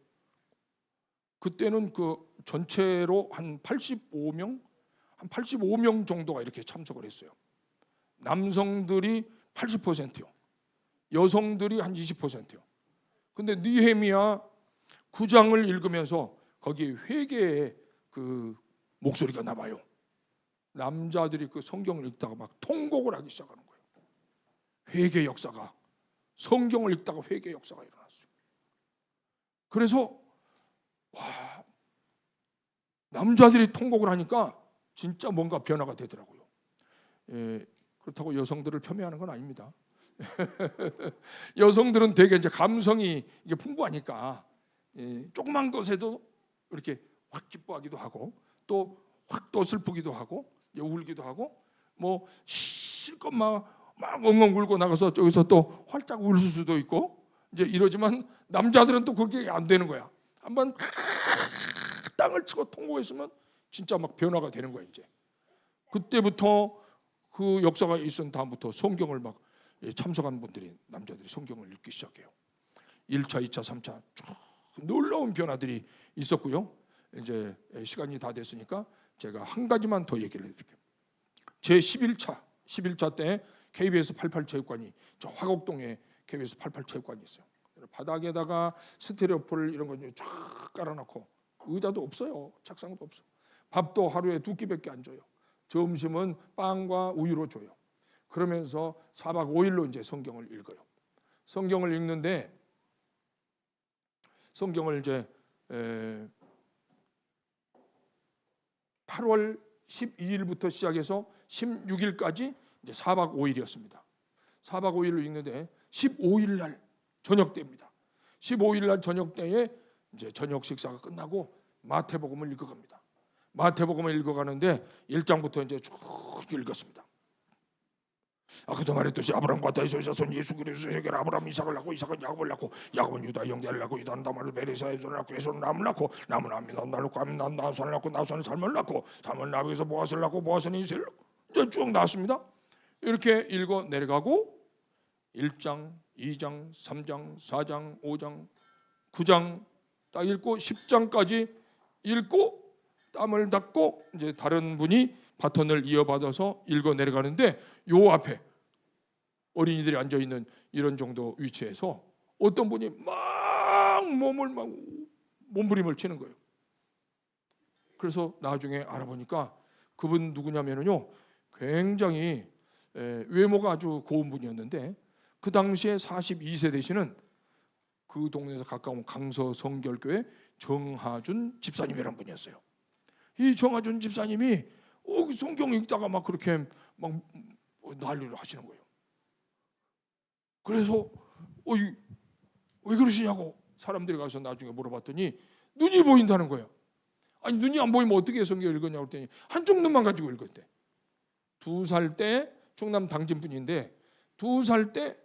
그때는 그 전체로 한 85명 정도가 이렇게 참석을 했어요. 남성들이 80%요. 여성들이 한 20%요. 근데 느헤미야 9장을 읽으면서 거기 회개의 그 목소리가 나와요. 남자들이 그 성경을 읽다가 막 통곡을 하기 시작하는 거예요. 회개 역사가, 성경을 읽다가 회개 역사가 일어났어요. 그래서 와, 남자들이 통곡을 하니까 진짜 뭔가 변화가 되더라고요. 그렇다고 여성들을 폄훼하는 건 아닙니다. 여성들은 되게 이제 감성이 이게 풍부하니까 조그만 것에도 이렇게 확 기뻐하기도 하고 또 확 또 슬프기도 하고 울기도 하고 뭐 실컷 막 엉엉 울고 나가서 저기서 또 활짝 울 수도 있고 이제 이러지만 남자들은 또 그게 안 되는 거야. 한번 땅을 치고 통곡했으면 진짜 막 변화가 되는 거야. 이제 그때부터 그 역사가 있은 다음부터 성경을 막 참석한 분들이 남자들이 성경을 읽기 시작해요. 1차, 2차, 3차 쭉 놀라운 변화들이 있었고요. 이제 시간이 다 됐으니까 제가 한 가지만 더 얘기를 해드릴게요. 제 11차 때 KBS 88 체육관이 저 화곡동에 KBS 88 체육관이 있어요. 바닥에다가 스테레오폴 이런 거 쫙 깔아놓고 의자도 없어요. 책상도 없어. 밥도 하루에 2끼밖에 안 줘요. 점심은 빵과 우유로 줘요. 그러면서 4박 5일로 이제 성경을 읽어요. 성경을 읽는데 성경을 이제 8월 12일부터 시작해서 16일까지 이제 4박 5일이었습니다. 4박 5일로 읽는데 15일 날 저녁 때입니다. 15일 날 저녁 때에 이제 저녁 식사가 끝나고 마태복음을 읽어갑니다. 마태복음을 읽어가는데 1장부터 이제 쭉 읽었습니다. 아까도 말했듯이 아브라함과 다윗의 자손 예수 그리스도 세계를 아브라함 이삭을 낳고 이삭은 야곱을 낳고 야곱은 유다 형제를 낳고 유다는 다말을 베레사의 손을 낳고 에서는 남을 낳고 남은 아미나답을 낳고 아미나답은 나손을 낳고 나손은 살몬을 낳고 살몬은 나비에서 보아스를 낳고 보아스는 이새를 낳고 이제 쭉 나왔습니다. 이렇게 읽어 내려가고 1장, 2장, 3장, 4장, 5장, 9장 딱 읽고 10장까지 읽고 땀을 닦고 이제 다른 분이 바톤을 이어받아서 읽어 내려가는데 요 앞에 어린이들이 앉아 있는 이런 정도 위치에서 어떤 분이 막 몸부림을 치는 거예요. 그래서 나중에 알아보니까 그분 누구냐면요, 굉장히 외모가 아주 고운 분이었는데 그 당시에 42세 되시는 그 동네에서 가까운 강서 성결교회 정하준 집사님이란 분이었어요. 이 정하준 집사님이 성경 읽다가 막 그렇게 막 난리를 하시는 거예요. 그래서 왜 그러시냐고 사람들이 가서 나중에 물어봤더니 눈이 보인다는 거예요. 아니 눈이 안 보이면 어떻게 성경 읽었냐고 했더니 한쪽 눈만 가지고 읽었대. 2살 때 충남 당진 분인데 2살 때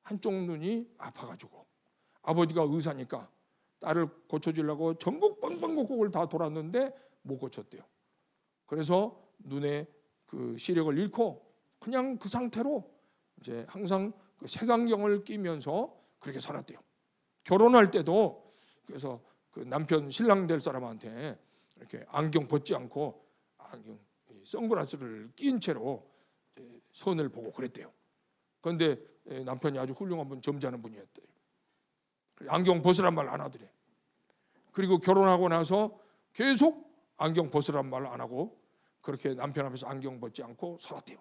한쪽 눈이 아파가지고 아버지가 의사니까 딸을 고쳐주려고 전국 방방곡곡을 다 돌았는데 못 고쳤대요. 그래서 눈에 그 시력을 잃고 그냥 그 상태로 이제 항상 그 색안경을 끼면서 그렇게 살았대요. 결혼할 때도 그래서 그 남편 신랑 될 사람한테 이렇게 안경 벗지 않고 안경 선글라스를 낀 채로 선을 보고 그랬대요. 그런데 남편이 아주 훌륭한 분, 점잖은 분이었대요. 안경 벗으란 말 안 하더래. 그리고 결혼하고 나서 계속 안경 벗으란 말 안 하고 그렇게 남편 앞에서 안경 벗지 않고 살았대요.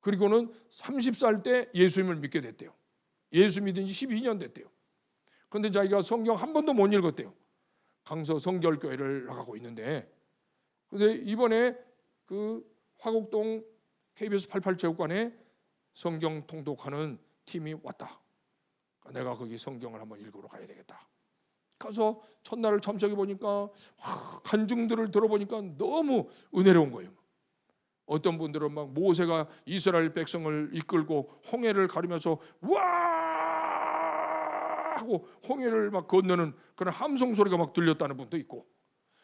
그리고는 30살 때 예수님을 믿게 됐대요. 예수 믿은 지 12년 됐대요. 그런데 자기가 성경 한 번도 못 읽었대요. 강서 성결교회를 나가고 있는데 근데 이번에 그 화곡동 KBS 88 체육관에 성경 통독하는 팀이 왔다. 내가 거기 성경을 한번 읽으러 가야 되겠다. 가서 첫날을 참석해 보니까 간증들을 들어보니까 너무 은혜로운 거예요. 어떤 분들은 막 모세가 이스라엘 백성을 이끌고 홍해를 가르면서 와 하고 홍해를 막 건너는 그런 함성 소리가 막 들렸다는 분도 있고,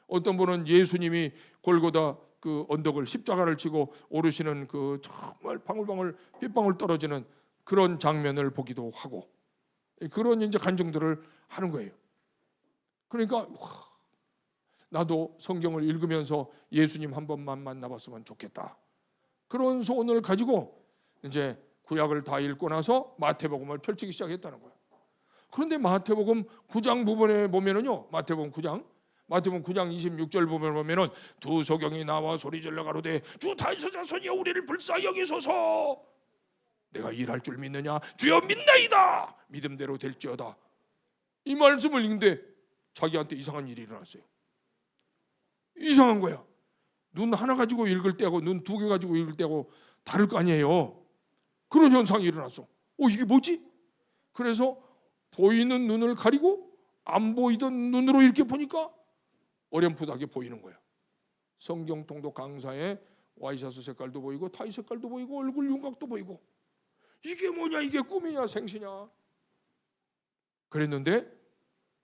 어떤 분은 예수님이 골고다 그 언덕을 십자가를 지고 오르시는 그 정말 방울방울 핏방울 떨어지는 그런 장면을 보기도 하고 그런 이제 간증들을 하는 거예요. 그러니까 나도 성경을 읽으면서 예수님 한 번만 만나봤으면 좋겠다. 그런 소원을 가지고 이제 구약을 다 읽고 나서 마태복음을 펼치기 시작했다는 거예요. 그런데 마태복음 9장 부분에 보면은요, 마태복음 9장 26절 보면은 두 소경이 나와 소리질러 가로되 주 다윗의 자손이여 우리를 불쌍히 여기소서. 내가 일할 줄 믿느냐? 주여 믿나이다. 믿음대로 될지어다. 이 말씀을 읽는데 자기한테 이상한 일이 일어났어요. 이상한 거야. 눈 하나 가지고 읽을 때하고 눈 두 개 가지고 읽을 때하고 다를 거 아니에요. 그런 현상이 일어났어. 이게 뭐지? 그래서 보이는 눈을 가리고 안 보이던 눈으로 이렇게 보니까 어렴풋하게 보이는 거야. 성경 통독 강사에 와이셔츠 색깔도 보이고 타이 색깔도 보이고 얼굴 윤곽도 보이고 이게 뭐냐, 이게 꿈이냐 생시냐 그랬는데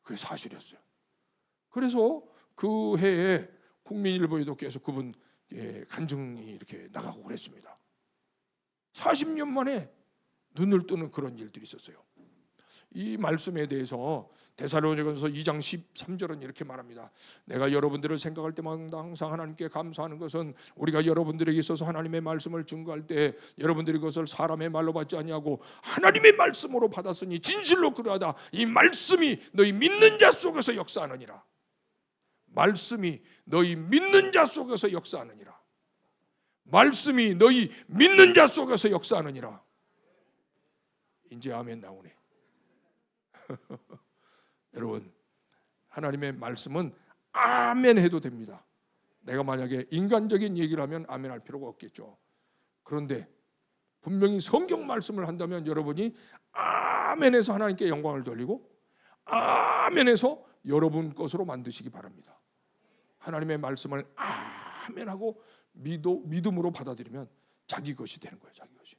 그게 사실이었어요. 그래서 그 해에 국민일보에도 계속 그분 간증이 이렇게 나가고 그랬습니다. 40년 만에 눈을 뜨는 그런 일들이 있었어요. 이 말씀에 대해서 데살로니가서 2장 13절은 이렇게 말합니다. 내가 여러분들을 생각할 때마다 항상 하나님께 감사하는 것은 우리가 여러분들에게 있어서 하나님의 말씀을 증거할 때 여러분들이 그것을 사람의 말로 받지 아니하고 하나님의 말씀으로 받았으니 진실로 그러하다. 이 말씀이 너희 믿는 자 속에서 역사하느니라. 말씀이 너희 믿는 자 속에서 역사하느니라. 말씀이 너희 믿는 자 속에서 역사하느니라. 이제 아멘 나오네. 여러분, 하나님의 말씀은 아멘 해도 됩니다. 내가 만약에 인간적인 얘기를 하면 아멘 할 필요가 없겠죠. 그런데 분명히 성경 말씀을 한다면 여러분이 아멘 해서 하나님께 영광을 돌리고 아멘 해서 여러분 것으로 만드시기 바랍니다. 하나님의 말씀을 아멘 하고 믿음으로 받아들이면 자기 것이 되는 거예요. 자기 것이.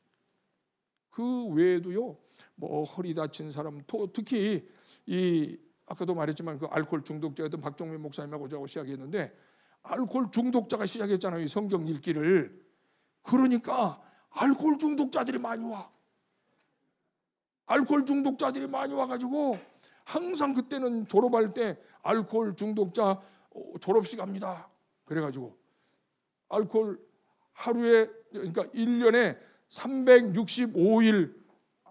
그 외에도요, 뭐 허리 다친 사람, 특히 이 아까도 말했지만 그 알코올 중독자였던 박종민 목사님하고 저하고 시작했는데 알코올 중독자가 시작했잖아요, 이 성경 읽기를. 그러니까 알코올 중독자들이 많이 와. 알코올 중독자들이 많이 와가지고 항상 그때는 졸업할 때 알코올 중독자 졸업식 합니다. 그래가지고 알코올 하루에, 그러니까 1년에 365일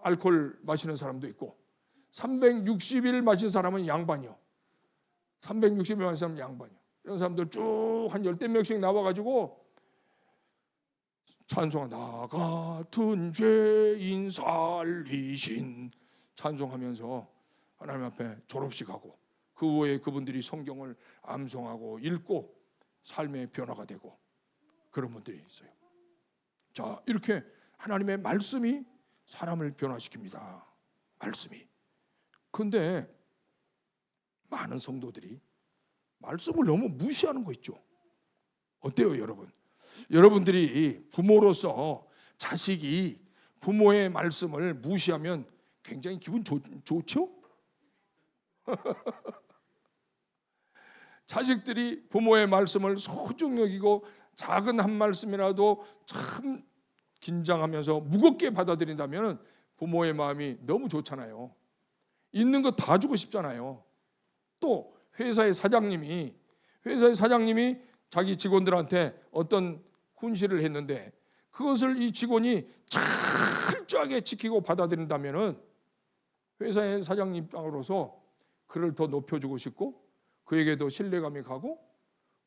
알코올 마시는 사람도 있고 360일 마신 사람은 양반이요. 360일 마신 사람은 양반이요. 이런 사람들 쭉 한 10대 명씩 나와가지고 찬송, 나 같은 죄인 살리신 찬송하면서 하나님 앞에 졸업식하고 그 후에 그분들이 성경을 암송하고 읽고 삶의 변화가 되고 그런 분들이 있어요. 자, 이렇게 하나님의 말씀이 사람을 변화시킵니다. 말씀이. 그런데 많은 성도들이 말씀을 너무 무시하는 거 있죠. 어때요, 여러분? 여러분들이 부모로서 자식이 부모의 말씀을 무시하면 굉장히 기분 좋죠? 자식들이 부모의 말씀을 소중히 여기고 작은 한 말씀이라도 참 긴장하면서 무겁게 받아들인다면 부모의 마음이 너무 좋잖아요. 있는 거 다 주고 싶잖아요. 또 회사의 사장님이 자기 직원들한테 어떤 훈시를 했는데 그것을 이 직원이 철저하게 지키고 받아들인다면 회사의 사장님 입장으로서 그를 더 높여주고 싶고 그에게 더 신뢰감이 가고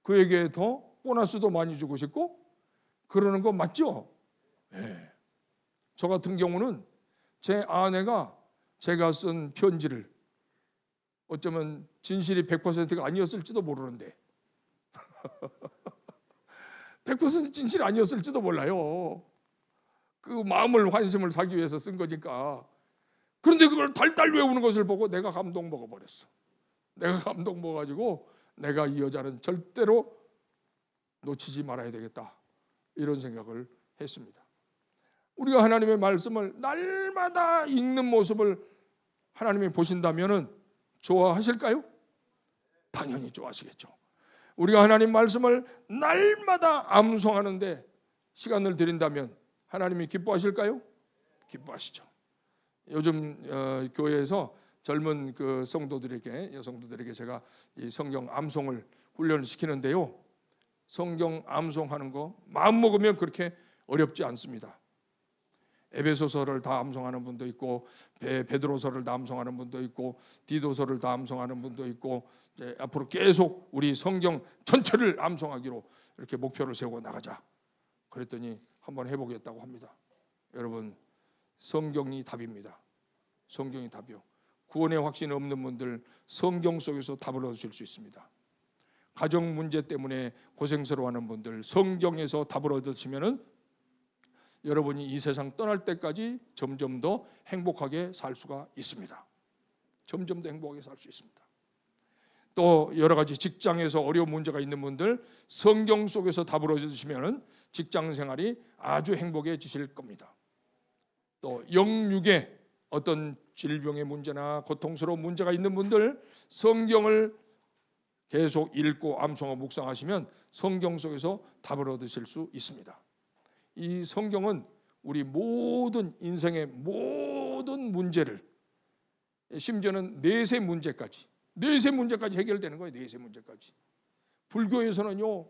그에게 더 보너스도 많이 주고 싶고 그러는 거 맞죠? 네. 저 같은 경우는 제 아내가 제가 쓴 편지를 어쩌면 진실이 100%가 아니었을지도 모르는데 100% 진실이 아니었을지도 몰라요. 그 마음을 환심을 사기 위해서 쓴 거니까. 그런데 그걸 달달 외우는 것을 보고 내가 감동 먹어버렸어. 내가 감동 먹어가지고 내가 이 여자는 절대로 놓치지 말아야 되겠다 이런 생각을 했습니다. 우리가 하나님의 말씀을 날마다 읽는 모습을 하나님이 보신다면 좋아하실까요? 당연히 좋아하시겠죠. 우리가 하나님 말씀을 날마다 암송하는데 시간을 드린다면 하나님이 기뻐하실까요? 기뻐하시죠. 요즘 교회에서 젊은 그 성도들에게, 여성도들에게 제가 이 성경 암송을 훈련을 시키는데요. 성경 암송하는 거 마음 먹으면 그렇게 어렵지 않습니다. 에베소서를 다 암송하는 분도 있고, 베드로서를 다 암송하는 분도 있고, 디도서를 다 암송하는 분도 있고, 이제 앞으로 계속 우리 성경 전체를 암송하기로 이렇게 목표를 세우고 나가자. 그랬더니 한번 해보겠다고 합니다. 여러분, 성경이 답입니다. 성경이 답이요. 구원의 확신이 없는 분들 성경 속에서 답을 얻으실 수 있습니다. 가정 문제 때문에 고생스러워하는 분들 성경에서 답을 얻으시면은 여러분이 이 세상 떠날 때까지 점점 더 행복하게 살 수가 있습니다. 점점 더 행복하게 살 수 있습니다. 또 여러 가지 직장에서 어려운 문제가 있는 분들 성경 속에서 답을 얻으시면은 직장 생활이 아주 행복해지실 겁니다. 또 영육에 어떤 질병의 문제나 고통스러운 문제가 있는 분들 성경을 계속 읽고 암송하고 묵상하시면 성경 속에서 답을 얻으실 수 있습니다. 이 성경은 우리 모든 인생의 모든 문제를, 심지어는 내세 문제까지 해결되는 거예요. 내세 문제까지. 불교에서는요,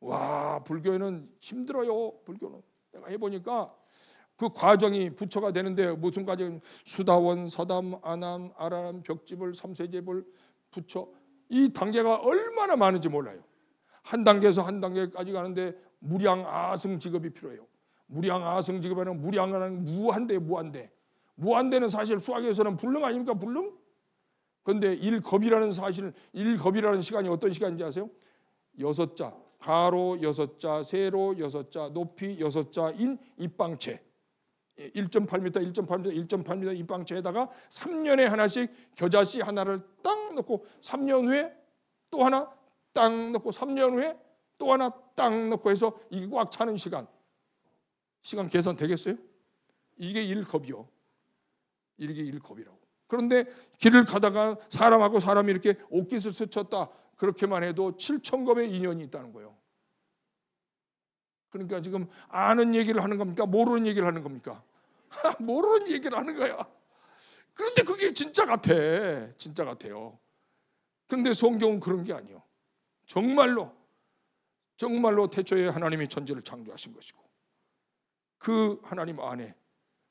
와, 불교에는 힘들어요. 불교는 내가 해보니까 그 과정이 부처가 되는데 무슨 과정? 수다원, 서담, 아남, 아람, 벽지불, 삼세제불, 부처, 이 단계가 얼마나 많은지 몰라요. 한 단계에서 한 단계까지 가는데 무량아승 직업이 필요해요. 무량아승 직업에는 무량은 무한대는 사실 수학에서는 불능 아닙니까? 불능? 그런데 일겁이라는 시간이 어떤 시간인지 아세요? 6자, 가로 6자, 세로 6자, 높이 6자인 입방체, 1.8m 입방체에다가 3년에 하나씩 겨자씨 하나를 딱 넣고 3년 후에 또 하나 딱 넣고 3년 후에 또 하나 딱 넣고 해서 이게 꽉 차는 시간 계산 되겠어요? 이게 일겁이요. 이게 일겁이라고. 그런데 길을 가다가 사람하고 사람이 이렇게 옷깃을 스쳤다, 그렇게만 해도 7,000겁의 인연이 있다는 거예요. 그러니까 지금 아는 얘기를 하는 겁니까? 모르는 얘기를 하는 겁니까? 모르는 얘기를 하는 거야. 그런데 그게 진짜 같아요. 그런데 성경은 그런 게 아니에요. 정말로 태초에 하나님이 천지를 창조하신 것이고 그 하나님 안에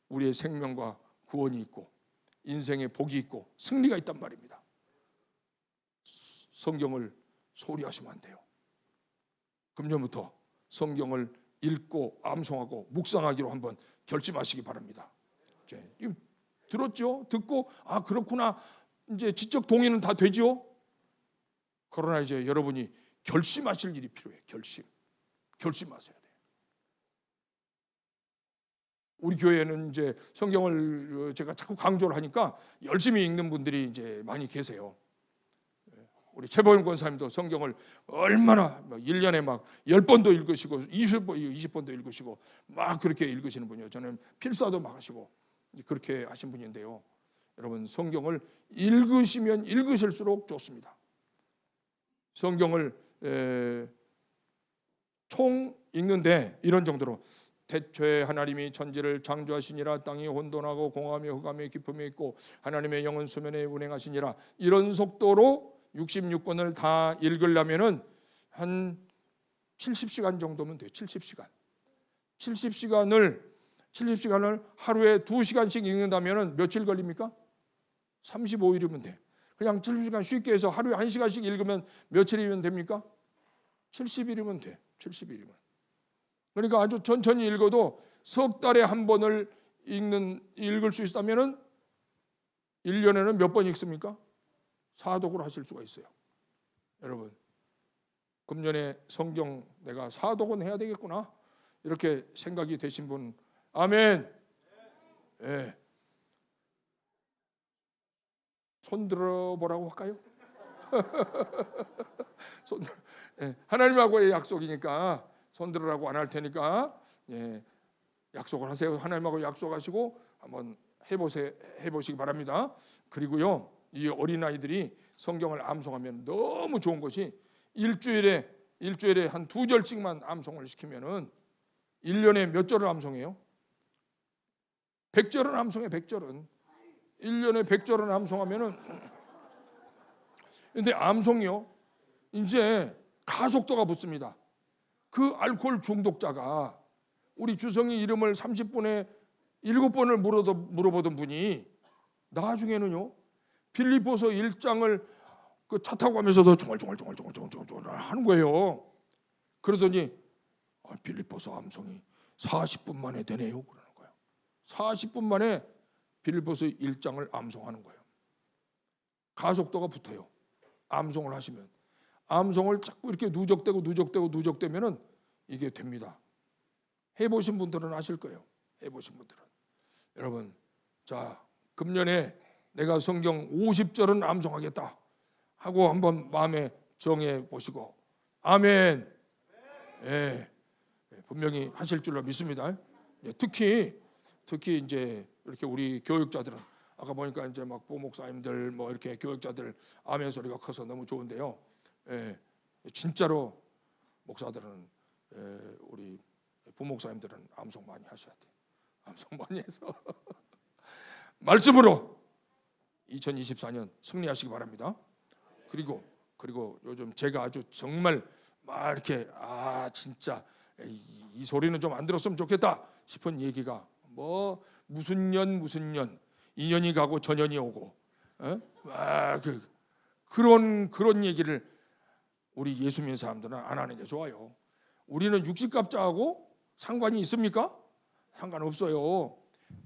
우리의 생명과 구원이 있고 인생의 복이 있고 승리가 있단 말입니다. 성경을 소리하시면 안 돼요. 금년부터 성경을 읽고 암송하고 묵상하기로 한번 결심하시기 바랍니다. 들었죠? 듣고 그렇구나. 이제 지적 동의는 다 되죠? 그러나 이제 여러분이 결심하실 일이 필요해요. 결심하셔야 돼요. 우리 교회는 이제 성경을 제가 자꾸 강조를 하니까 열심히 읽는 분들이 이제 많이 계세요. 우리 최보영 권사님도 성경을 얼마나 1년에 막 10번도 읽으시고 20번도 읽으시고 막 그렇게 읽으시는 분이에요. 저는 필사도 막 하시고 그렇게 하신 분인데요. 여러분, 성경을 읽으시면 읽으실수록 좋습니다. 성경을 총 읽는데 이런 정도로 태초에 하나님이 천지를 창조하시니라. 땅이 혼돈하고 공함이 흑암이 깊음이 있고 하나님의 영은 수면에 운행하시니라. 이런 속도로 66권을 다 읽으려면은 한 70시간 정도면 돼요. 70시간을 하루에 2시간씩 읽는다면은 며칠 걸립니까? 35일이면 돼. 그냥 70시간 쉽게 해서 하루에 1시간씩 읽으면 며칠이면 됩니까? 70일이면 돼. 70일이면. 그러니까 아주 천천히 읽어도 석 달에 한 번을 읽을 수 있다면은 1년에는 몇 번 읽습니까? 4독을 하실 수가 있어요. 여러분, 금년에 성경 내가 4독은 해야 되겠구나 이렇게 생각이 되신 분, 아멘. 예. 손 들어보라고 할까요? 하나님하고의 약속이니까 손 들으라고 안 할 테니까 약속을 하세요. 하나님하고 약속하시고 한번 해보시기 바랍니다. 그리고요, 이 어린아이들이 성경을 암송하면 너무 좋은 것이 일주일에 한 2절씩만 암송을 시키면은 1년에 몇 절을 암송해요? 100절은 암송해. 100절은 1년에 100절은 암송하면은, 근데 암송이요 이제 가속도가 붙습니다. 그 알코올 중독자가 우리 주성이 이름을 30분에 7번을 물어보던 분이 나중에는요 빌립보서 1장을 그 차 타고 가면서도 중얼중얼 하는 거예요. 그러더니 빌립보서 암송이 40분 만에 되네요 그러는 거예요. 40분 만에 빌립보서 1장을 암송하는 거예요. 가속도가 붙어요. 암송을 하시면. 암송을 자꾸 이렇게 누적되면은 이게 됩니다. 해보신 분들은 아실 거예요. 해보신 분들은. 여러분, 자 금년에 내가 성경 50절은 암송하겠다 하고 한번 마음에 정해 보시고, 아멘. 예, 분명히 하실 줄로 믿습니다. 특히 이제 이렇게 우리 교육자들은 아까 보니까 이제 막 부목사님들 뭐 이렇게 교육자들 아멘 소리가 커서 너무 좋은데요. 예, 진짜로 목사들은 우리 부목사님들은 암송 많이 하셔야 돼요. 암송 많이 해서 말씀으로 2024년 승리하시기 바랍니다. 그리고 요즘 제가 아주 정말 막 이렇게 진짜 이 소리는 좀 안 들었으면 좋겠다 싶은 얘기가 뭐 무슨 년 2년이 가고 전년이 오고 그런 얘기를 우리 예수 믿는 사람들은 안 하는 게 좋아요. 우리는 육신갑자하고 상관이 있습니까? 상관없어요.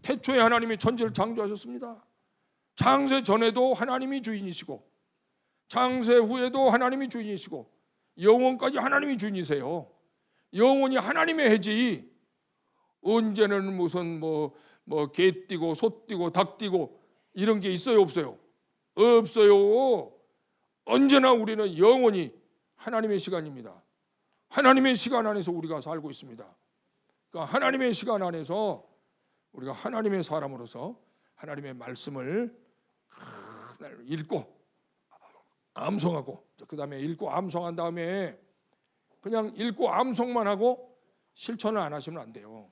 태초에 하나님이 천지를 창조하셨습니다. 창세 전에도 하나님이 주인이시고 창세 후에도 하나님이 주인이시고 영원까지 하나님이 주인이세요. 영원히 하나님의 해지 언제는 무슨 뭐 개 띠고 소 띠고 닭 띠고 이런 게 있어요 없어요? 없어요. 언제나 우리는 영원히 하나님의 시간입니다. 하나님의 시간 안에서 우리가 살고 있습니다. 그러니까 하나님의 시간 안에서 우리가 하나님의 사람으로서 하나님의 말씀을 읽고 암송하고, 그 다음에 읽고 암송한 다음에 그냥 읽고 암송만 하고 실천을 안 하시면 안 돼요.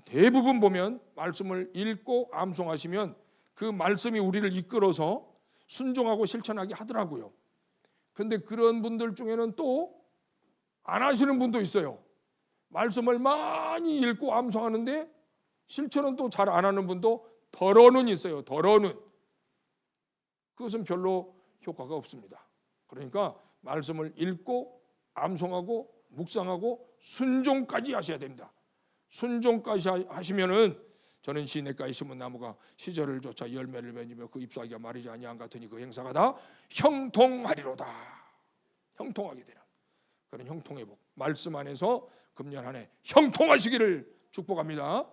대부분 보면 말씀을 읽고 암송하시면 그 말씀이 우리를 이끌어서 순종하고 실천하게 하더라고요. 그런데 그런 분들 중에는 또 안 하시는 분도 있어요. 말씀을 많이 읽고 암송하는데 실천은 또 잘 안 하는 분도 덜어는 있어요. 덜어는. 그것은 별로 효과가 없습니다. 그러니까 말씀을 읽고 암송하고 묵상하고 순종까지 하셔야 됩니다. 순종까지 하시면은 저는 시냇가에 심은 나무가 시절을 쫓아 열매를 맺으며 그 잎사귀가 마르지 아니한 같으니 그 행사가 다 형통하리로다. 형통하게 되는 그런 형통의 복. 말씀 안에서 금년 한 해 형통하시기를 축복합니다.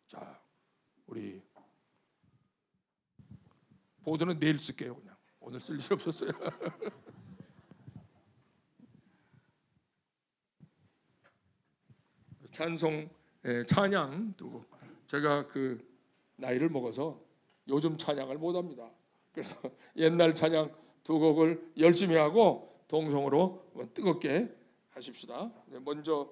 자, 우리 보드는 내일 쓸게요. 그냥 오늘 쓸 일 없었어요. 찬송 찬양 두고 제가 그 나이를 먹어서 요즘 찬양을 못합니다. 그래서 옛날 찬양 두 곡을 열심히 하고 동성으로 뜨겁게 하십시다. 먼저